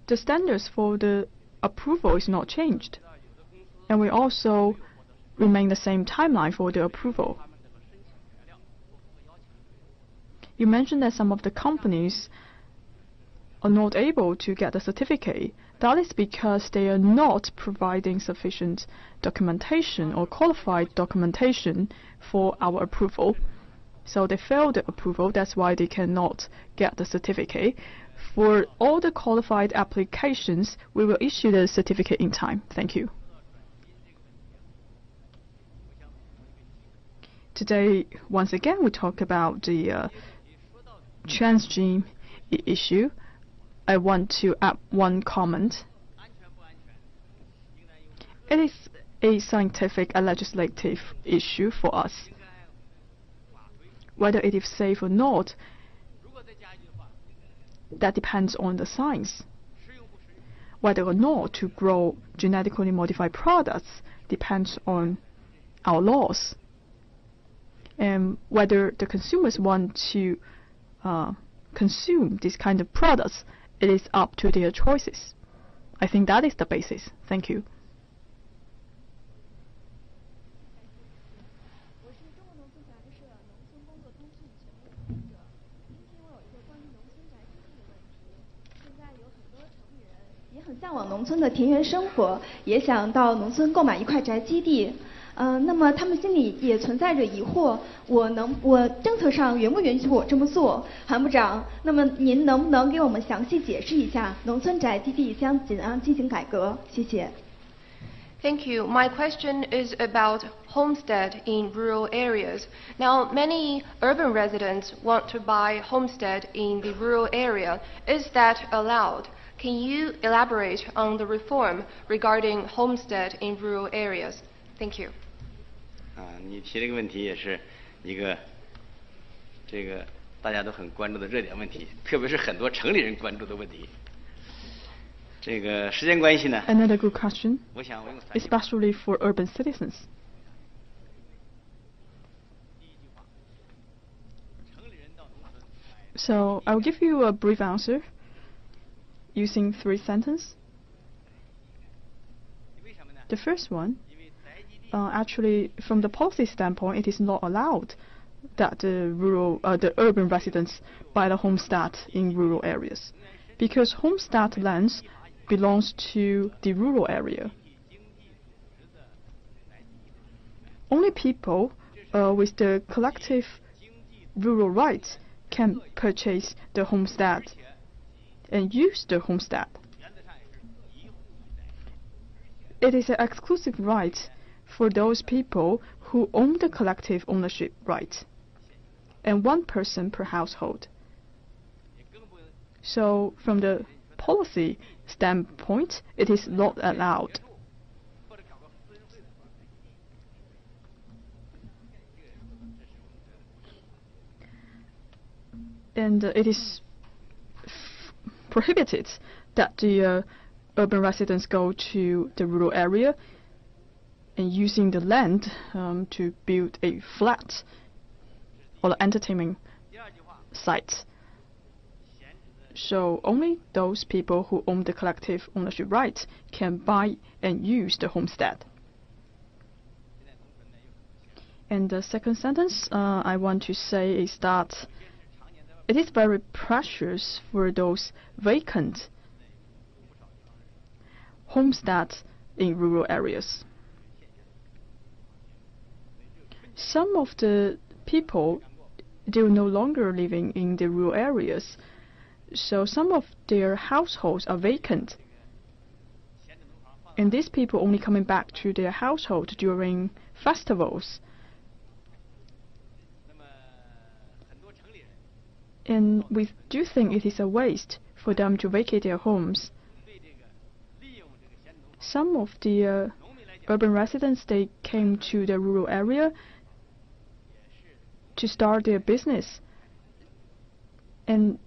Speaker 1: the standards for the approval is not changed, and we also remain the same timeline for the approval. You mentioned that some of the companies are not able to get the certificate. That is because they are not providing sufficient documentation or qualified documentation for our approval. So they failed the approval, that's why they cannot get the certificate. For all the qualified applications, we will issue the certificate in time. Thank you. Today, once again, we talk about the transgene issue. I want to add one comment. It is a scientific and legislative issue for us. Whether it is safe or not, that depends on the science. Whether or not to grow genetically modified products depends on our laws. And whether the consumers want to consume this kind of products, it is up to their choices. I think that is the basis. Thank you.
Speaker 8: 也很向往农村的田园生活，也想到农村购买一块宅基地。那么他们心里也存在着疑惑，我政策上允不允许我这么做？韩部长，那么您能不能给我们详细解释一下农村宅基地将怎样进行改革？谢谢。
Speaker 4: Thank you. My question is about homestead in rural areas. Now, many urban residents want to buy homestead in the rural area. Is that allowed? Can you elaborate on the reform regarding homestead in rural areas? Thank you.
Speaker 2: 你提这个问题也是一个大家都很关注的热点问题，特别是很多城里人关注的问题。这个时间关系呢，
Speaker 1: Another good question,
Speaker 2: 我想我用3句话。
Speaker 1: especially for urban citizens. So I'll give you a brief answer using 3 sentences. The first one, actually, from the policy standpoint, it is not allowed that the urban residents buy the homestead in rural areas, because homestead lands belongs to the rural area. Only people with the collective rural rights can purchase the homestead and use the homestead. It is an exclusive right for those people who own the collective ownership right, and 1 person per household. So from the policy standpoint, it is not allowed. And it is prohibited that the urban residents go to the rural area and using the land to build a flat or entertainment site. So only those people who own the collective ownership right can buy and use the homestead. And the second sentence I want to say is that it is very precious for those vacant homesteads in rural areas. Some of the people, they're no longer living in the rural areas, so some of their households are vacant. And these people only coming back to their household during festivals. And we do think it is a waste for them to vacate their homes. Some of the urban residents, they came to the rural area to start their business. And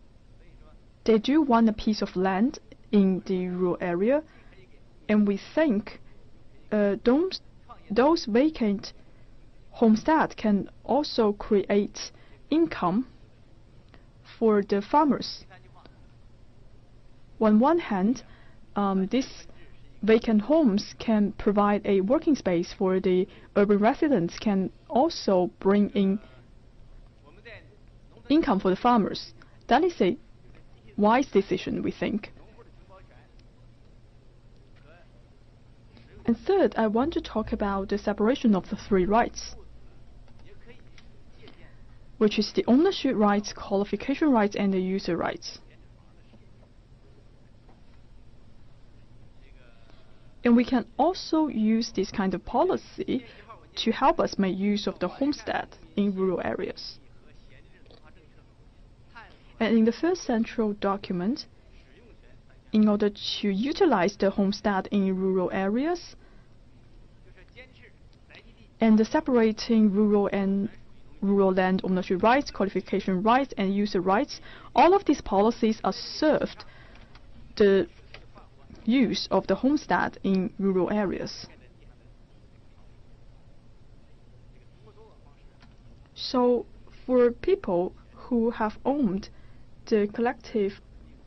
Speaker 1: they do want a piece of land in the rural area. And we think those vacant homesteads can also create income for the farmers. On one hand, these vacant homes can provide a working space for the urban residents, can also bring in income for the farmers. That is a wise decision, we think. And third, I want to talk about the separation of the 3 rights, which is the ownership rights, qualification rights, and the user rights. And we can also use this kind of policy to help us make use of the homestead in rural areas. And in the first central document, in order to utilize the homestead in rural areas, and the separating rural and rural land ownership rights, qualification rights, and user rights, all of these policies are served the use of the homestead in rural areas. So for people who have owned the collective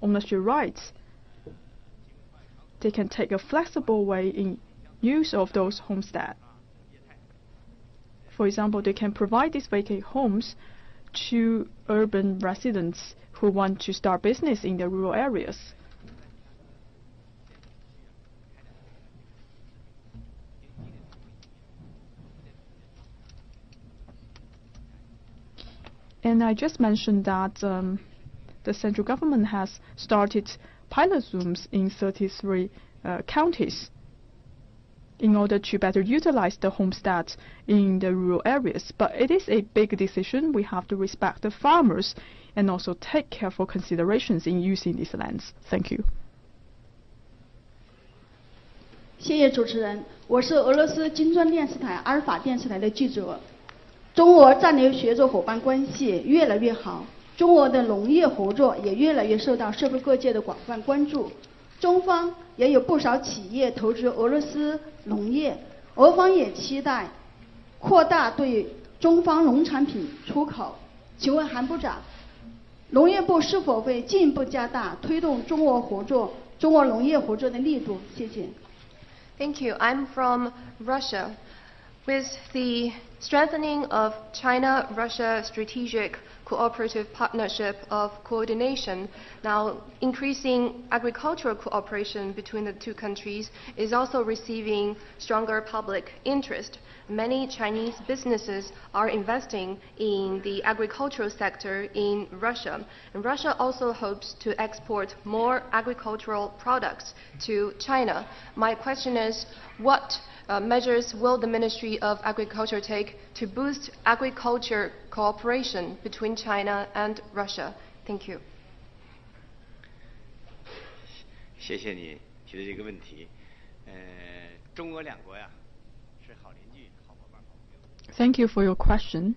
Speaker 1: ownership rights, they can take a flexible way in use of those homesteads. For example, they can provide these vacant homes to urban residents who want to start business in the rural areas. And I just mentioned that the central government has started pilot zooms in 33 counties in order to better utilize the homesteads in the rural areas. But it is a big decision. We have to respect the farmers and also take careful considerations in using these lands. Thank you.
Speaker 9: 谢谢主持人，我是俄罗斯金砖电视台阿尔法电视台的记者。中俄战略合作伙伴关系越来越好，中俄的农业合作也越来越受到社会各界的广泛关注。中方也有不少企业投资俄罗斯农业，俄方也期待扩大对中方农产品出口。请问韩部长，农业部是否会进一步加大推动中俄农业合作的力度？谢谢。
Speaker 4: Thank you. I'm from Russia. With the strengthening of China-Russia strategic cooperative partnership of coordination, now increasing agricultural cooperation between the two countries is also receiving stronger public interest. Many Chinese businesses are investing in the agricultural sector in Russia. And Russia also hopes to export more agricultural products to China. My question is, what measures will the Ministry of Agriculture take to boost agriculture cooperation between China and Russia? Thank you.
Speaker 2: 谢谢你提的这个问题。中俄两国呀是好邻居、好伙伴、好朋友。
Speaker 1: Thank you for your question.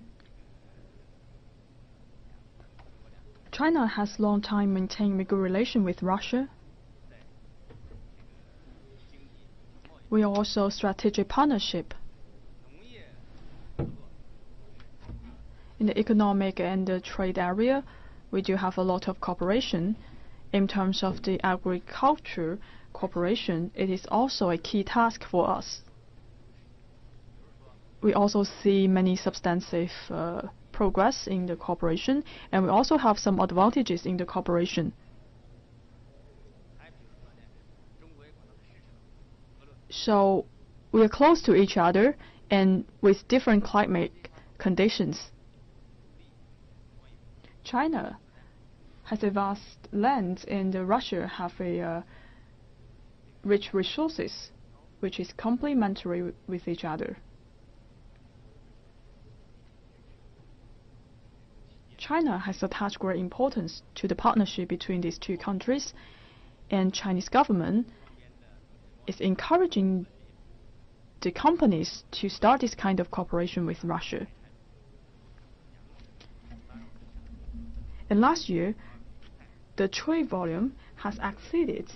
Speaker 1: China has long time maintained a good relation with Russia. We are also strategic partnership. In the economic and the trade area, we do have a lot of cooperation. In terms of the agriculture cooperation, it is also a key task for us. We also see many substantive progress in the cooperation, and we also have some advantages in the cooperation. So we are close to each other and with different climate conditions. China has a vast land and Russia have a rich resources which is complementary with each other. China has attached great importance to the partnership between these two countries, and Chinese government is encouraging the companies to start this kind of cooperation with Russia. And last year, the trade volume has exceeded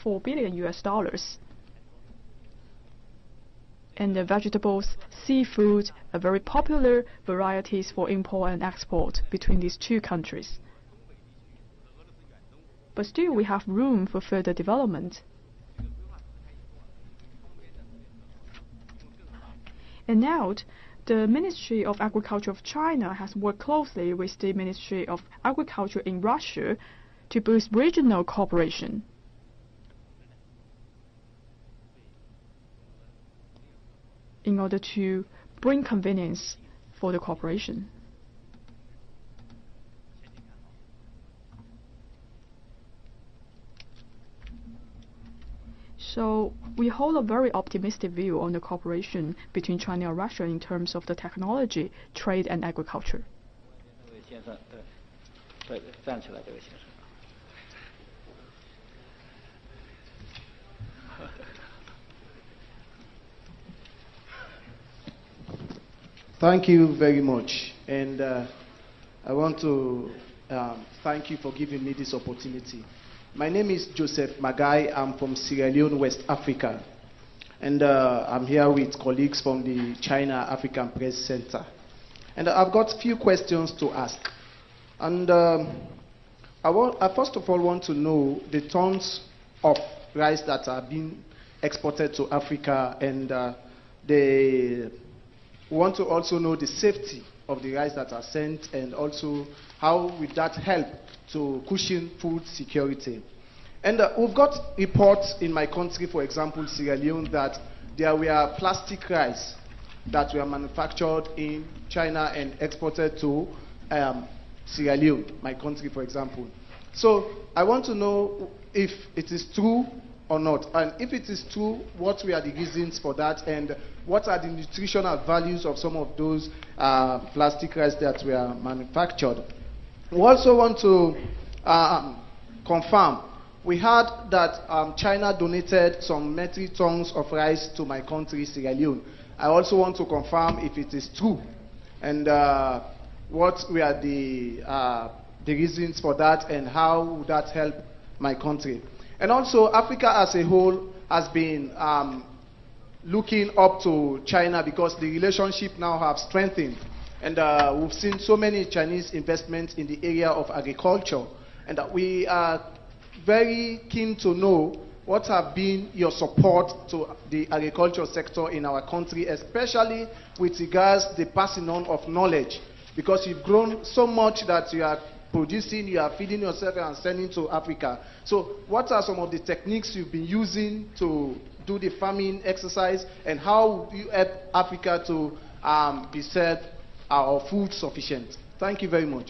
Speaker 1: $4 billion. And the vegetables, seafood are very popular varieties for import and export between these two countries. But still, we have room for further development. And now, the Ministry of Agriculture of China has worked closely with the Ministry of Agriculture in Russia to boost regional cooperation. In order to bring convenience for the cooperation. So we hold a very optimistic view on the cooperation between China and Russia in terms of the technology, trade and agriculture.
Speaker 10: Thank you very much. And I want to thank you for giving me this opportunity. My name is Joseph Magai. I'm from Sierra Leone, West Africa. And I'm here with colleagues from the China African Press Center. And I've got a few questions to ask. And I first of all want to know the tons of rice that are being exported to Africa, and they want to also know the safety of the rice that are sent, and also how will that help to cushion food security. And we've got reports in my country, for example, Sierra Leone, that there were plastic rice that were manufactured in China and exported to Sierra Leone, my country, for example. So I want to know if it is true or not. And if it is true, what were the reasons for that, and what are the nutritional values of some of those plastic rice that were manufactured. We also want to confirm, we heard that China donated some metric tons of rice to my country, Sierra Leone. I also want to confirm if it is true, and what were the reasons for that, and how would that help my country. And also, Africa as a whole has been looking up to China because the relationship now have strengthened. And we've seen so many Chinese investments in the area of agriculture. And we are very keen to know what have been your support to the agriculture sector in our country, especially with regards to the passing on of knowledge. Because you've grown so much that you are producing, you are feeding yourself and sending to Africa. So what are some of the techniques you've been using to do the farming exercise, and how you help Africa to be said our food sufficient? Thank you very much.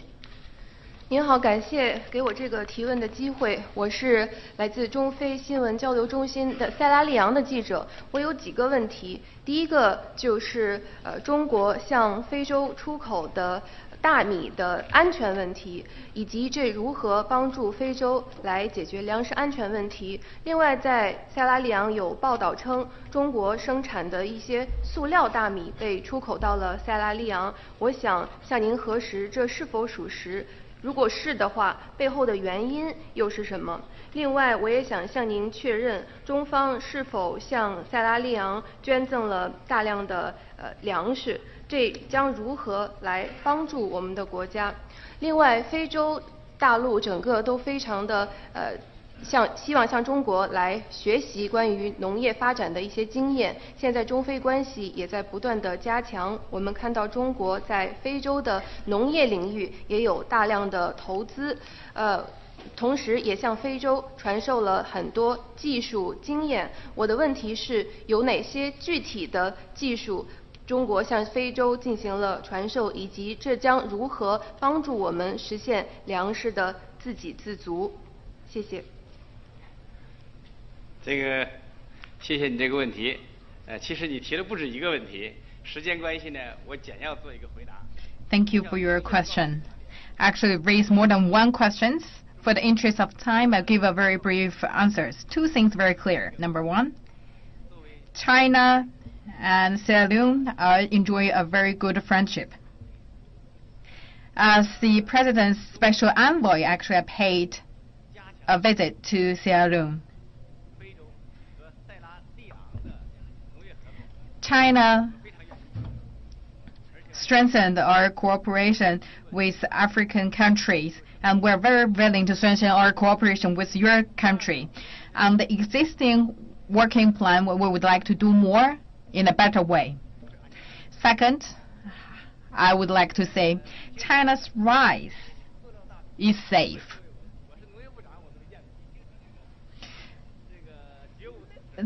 Speaker 4: 您好，感谢给我这个提问的机会。我是来自中非新闻交流中心的塞拉利昂的记者。我有几个问题。第一个就是中国向非洲出口的大米的安全问题，以及这如何帮助非洲来解决粮食安全问题。另外，在塞拉利昂有报道称，中国生产的一些塑料大米被出口到了塞拉利昂。我想向您核实这是否属实。如果是的话，背后的原因又是什么？另外，我也想向您确认，中方是否向塞拉利昂捐赠了大量的粮食？这将如何来帮助我们的国家？另外，非洲大陆整个都非常的希望向中国来学习关于农业发展的一些经验。现在中非关系也在不断的加强，我们看到中国在非洲的农业领域也有大量的投资，同时也向非洲传授了很多技术经验。我的问题是，有哪些具体的技术中国向非洲进行了传授，以及这将如何帮助我们实现粮食的自给自足？谢谢。
Speaker 2: 这个，谢谢你这个问题。其实你提了不止一个问题，时间关系呢，我简要做一个回答。
Speaker 5: Thank you for your question. Actually, raised more than one questions. For the interest of time, I'll give a very brief answers. Two things very clear. Number one, China and Sierra Leone enjoy a very good friendship. As the president's special envoy actually paid a visit to Sierra Leone, China strengthened our cooperation with African countries, and we're very willing to strengthen our cooperation with your country. And the existing working plan, we would like to do more in a better way. Second, I would like to say China's rice is safe.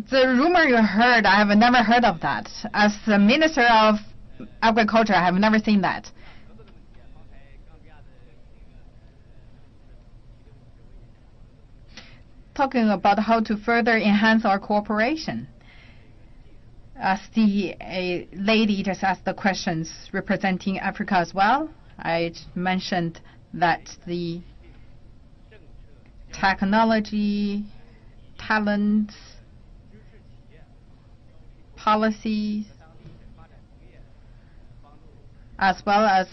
Speaker 5: The rumor you heard, I have never heard of that. As the Minister of Agriculture, I have never seen that. Talking about how to further enhance our cooperation. As the lady just asked the questions representing Africa as well, I mentioned that the technology, talents, policies, as well as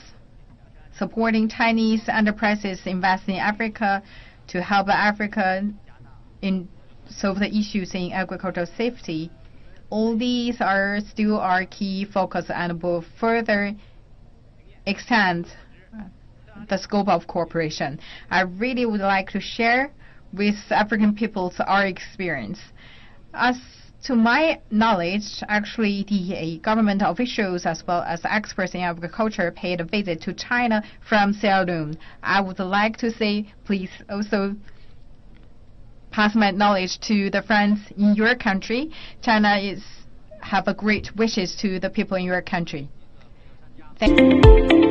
Speaker 5: supporting Chinese enterprises investing in Africa to help Africa solve the issues in agricultural safety. All these are still our key focus and will further extend the scope of cooperation. I really would like to share with African peoples our experience. As to my knowledge, actually the government officials as well as experts in agriculture paid a visit to China from Sierra Leone. I would like to say, please also pass my knowledge to the friends in your country. China have a great wishes to the people in your country. Thank you.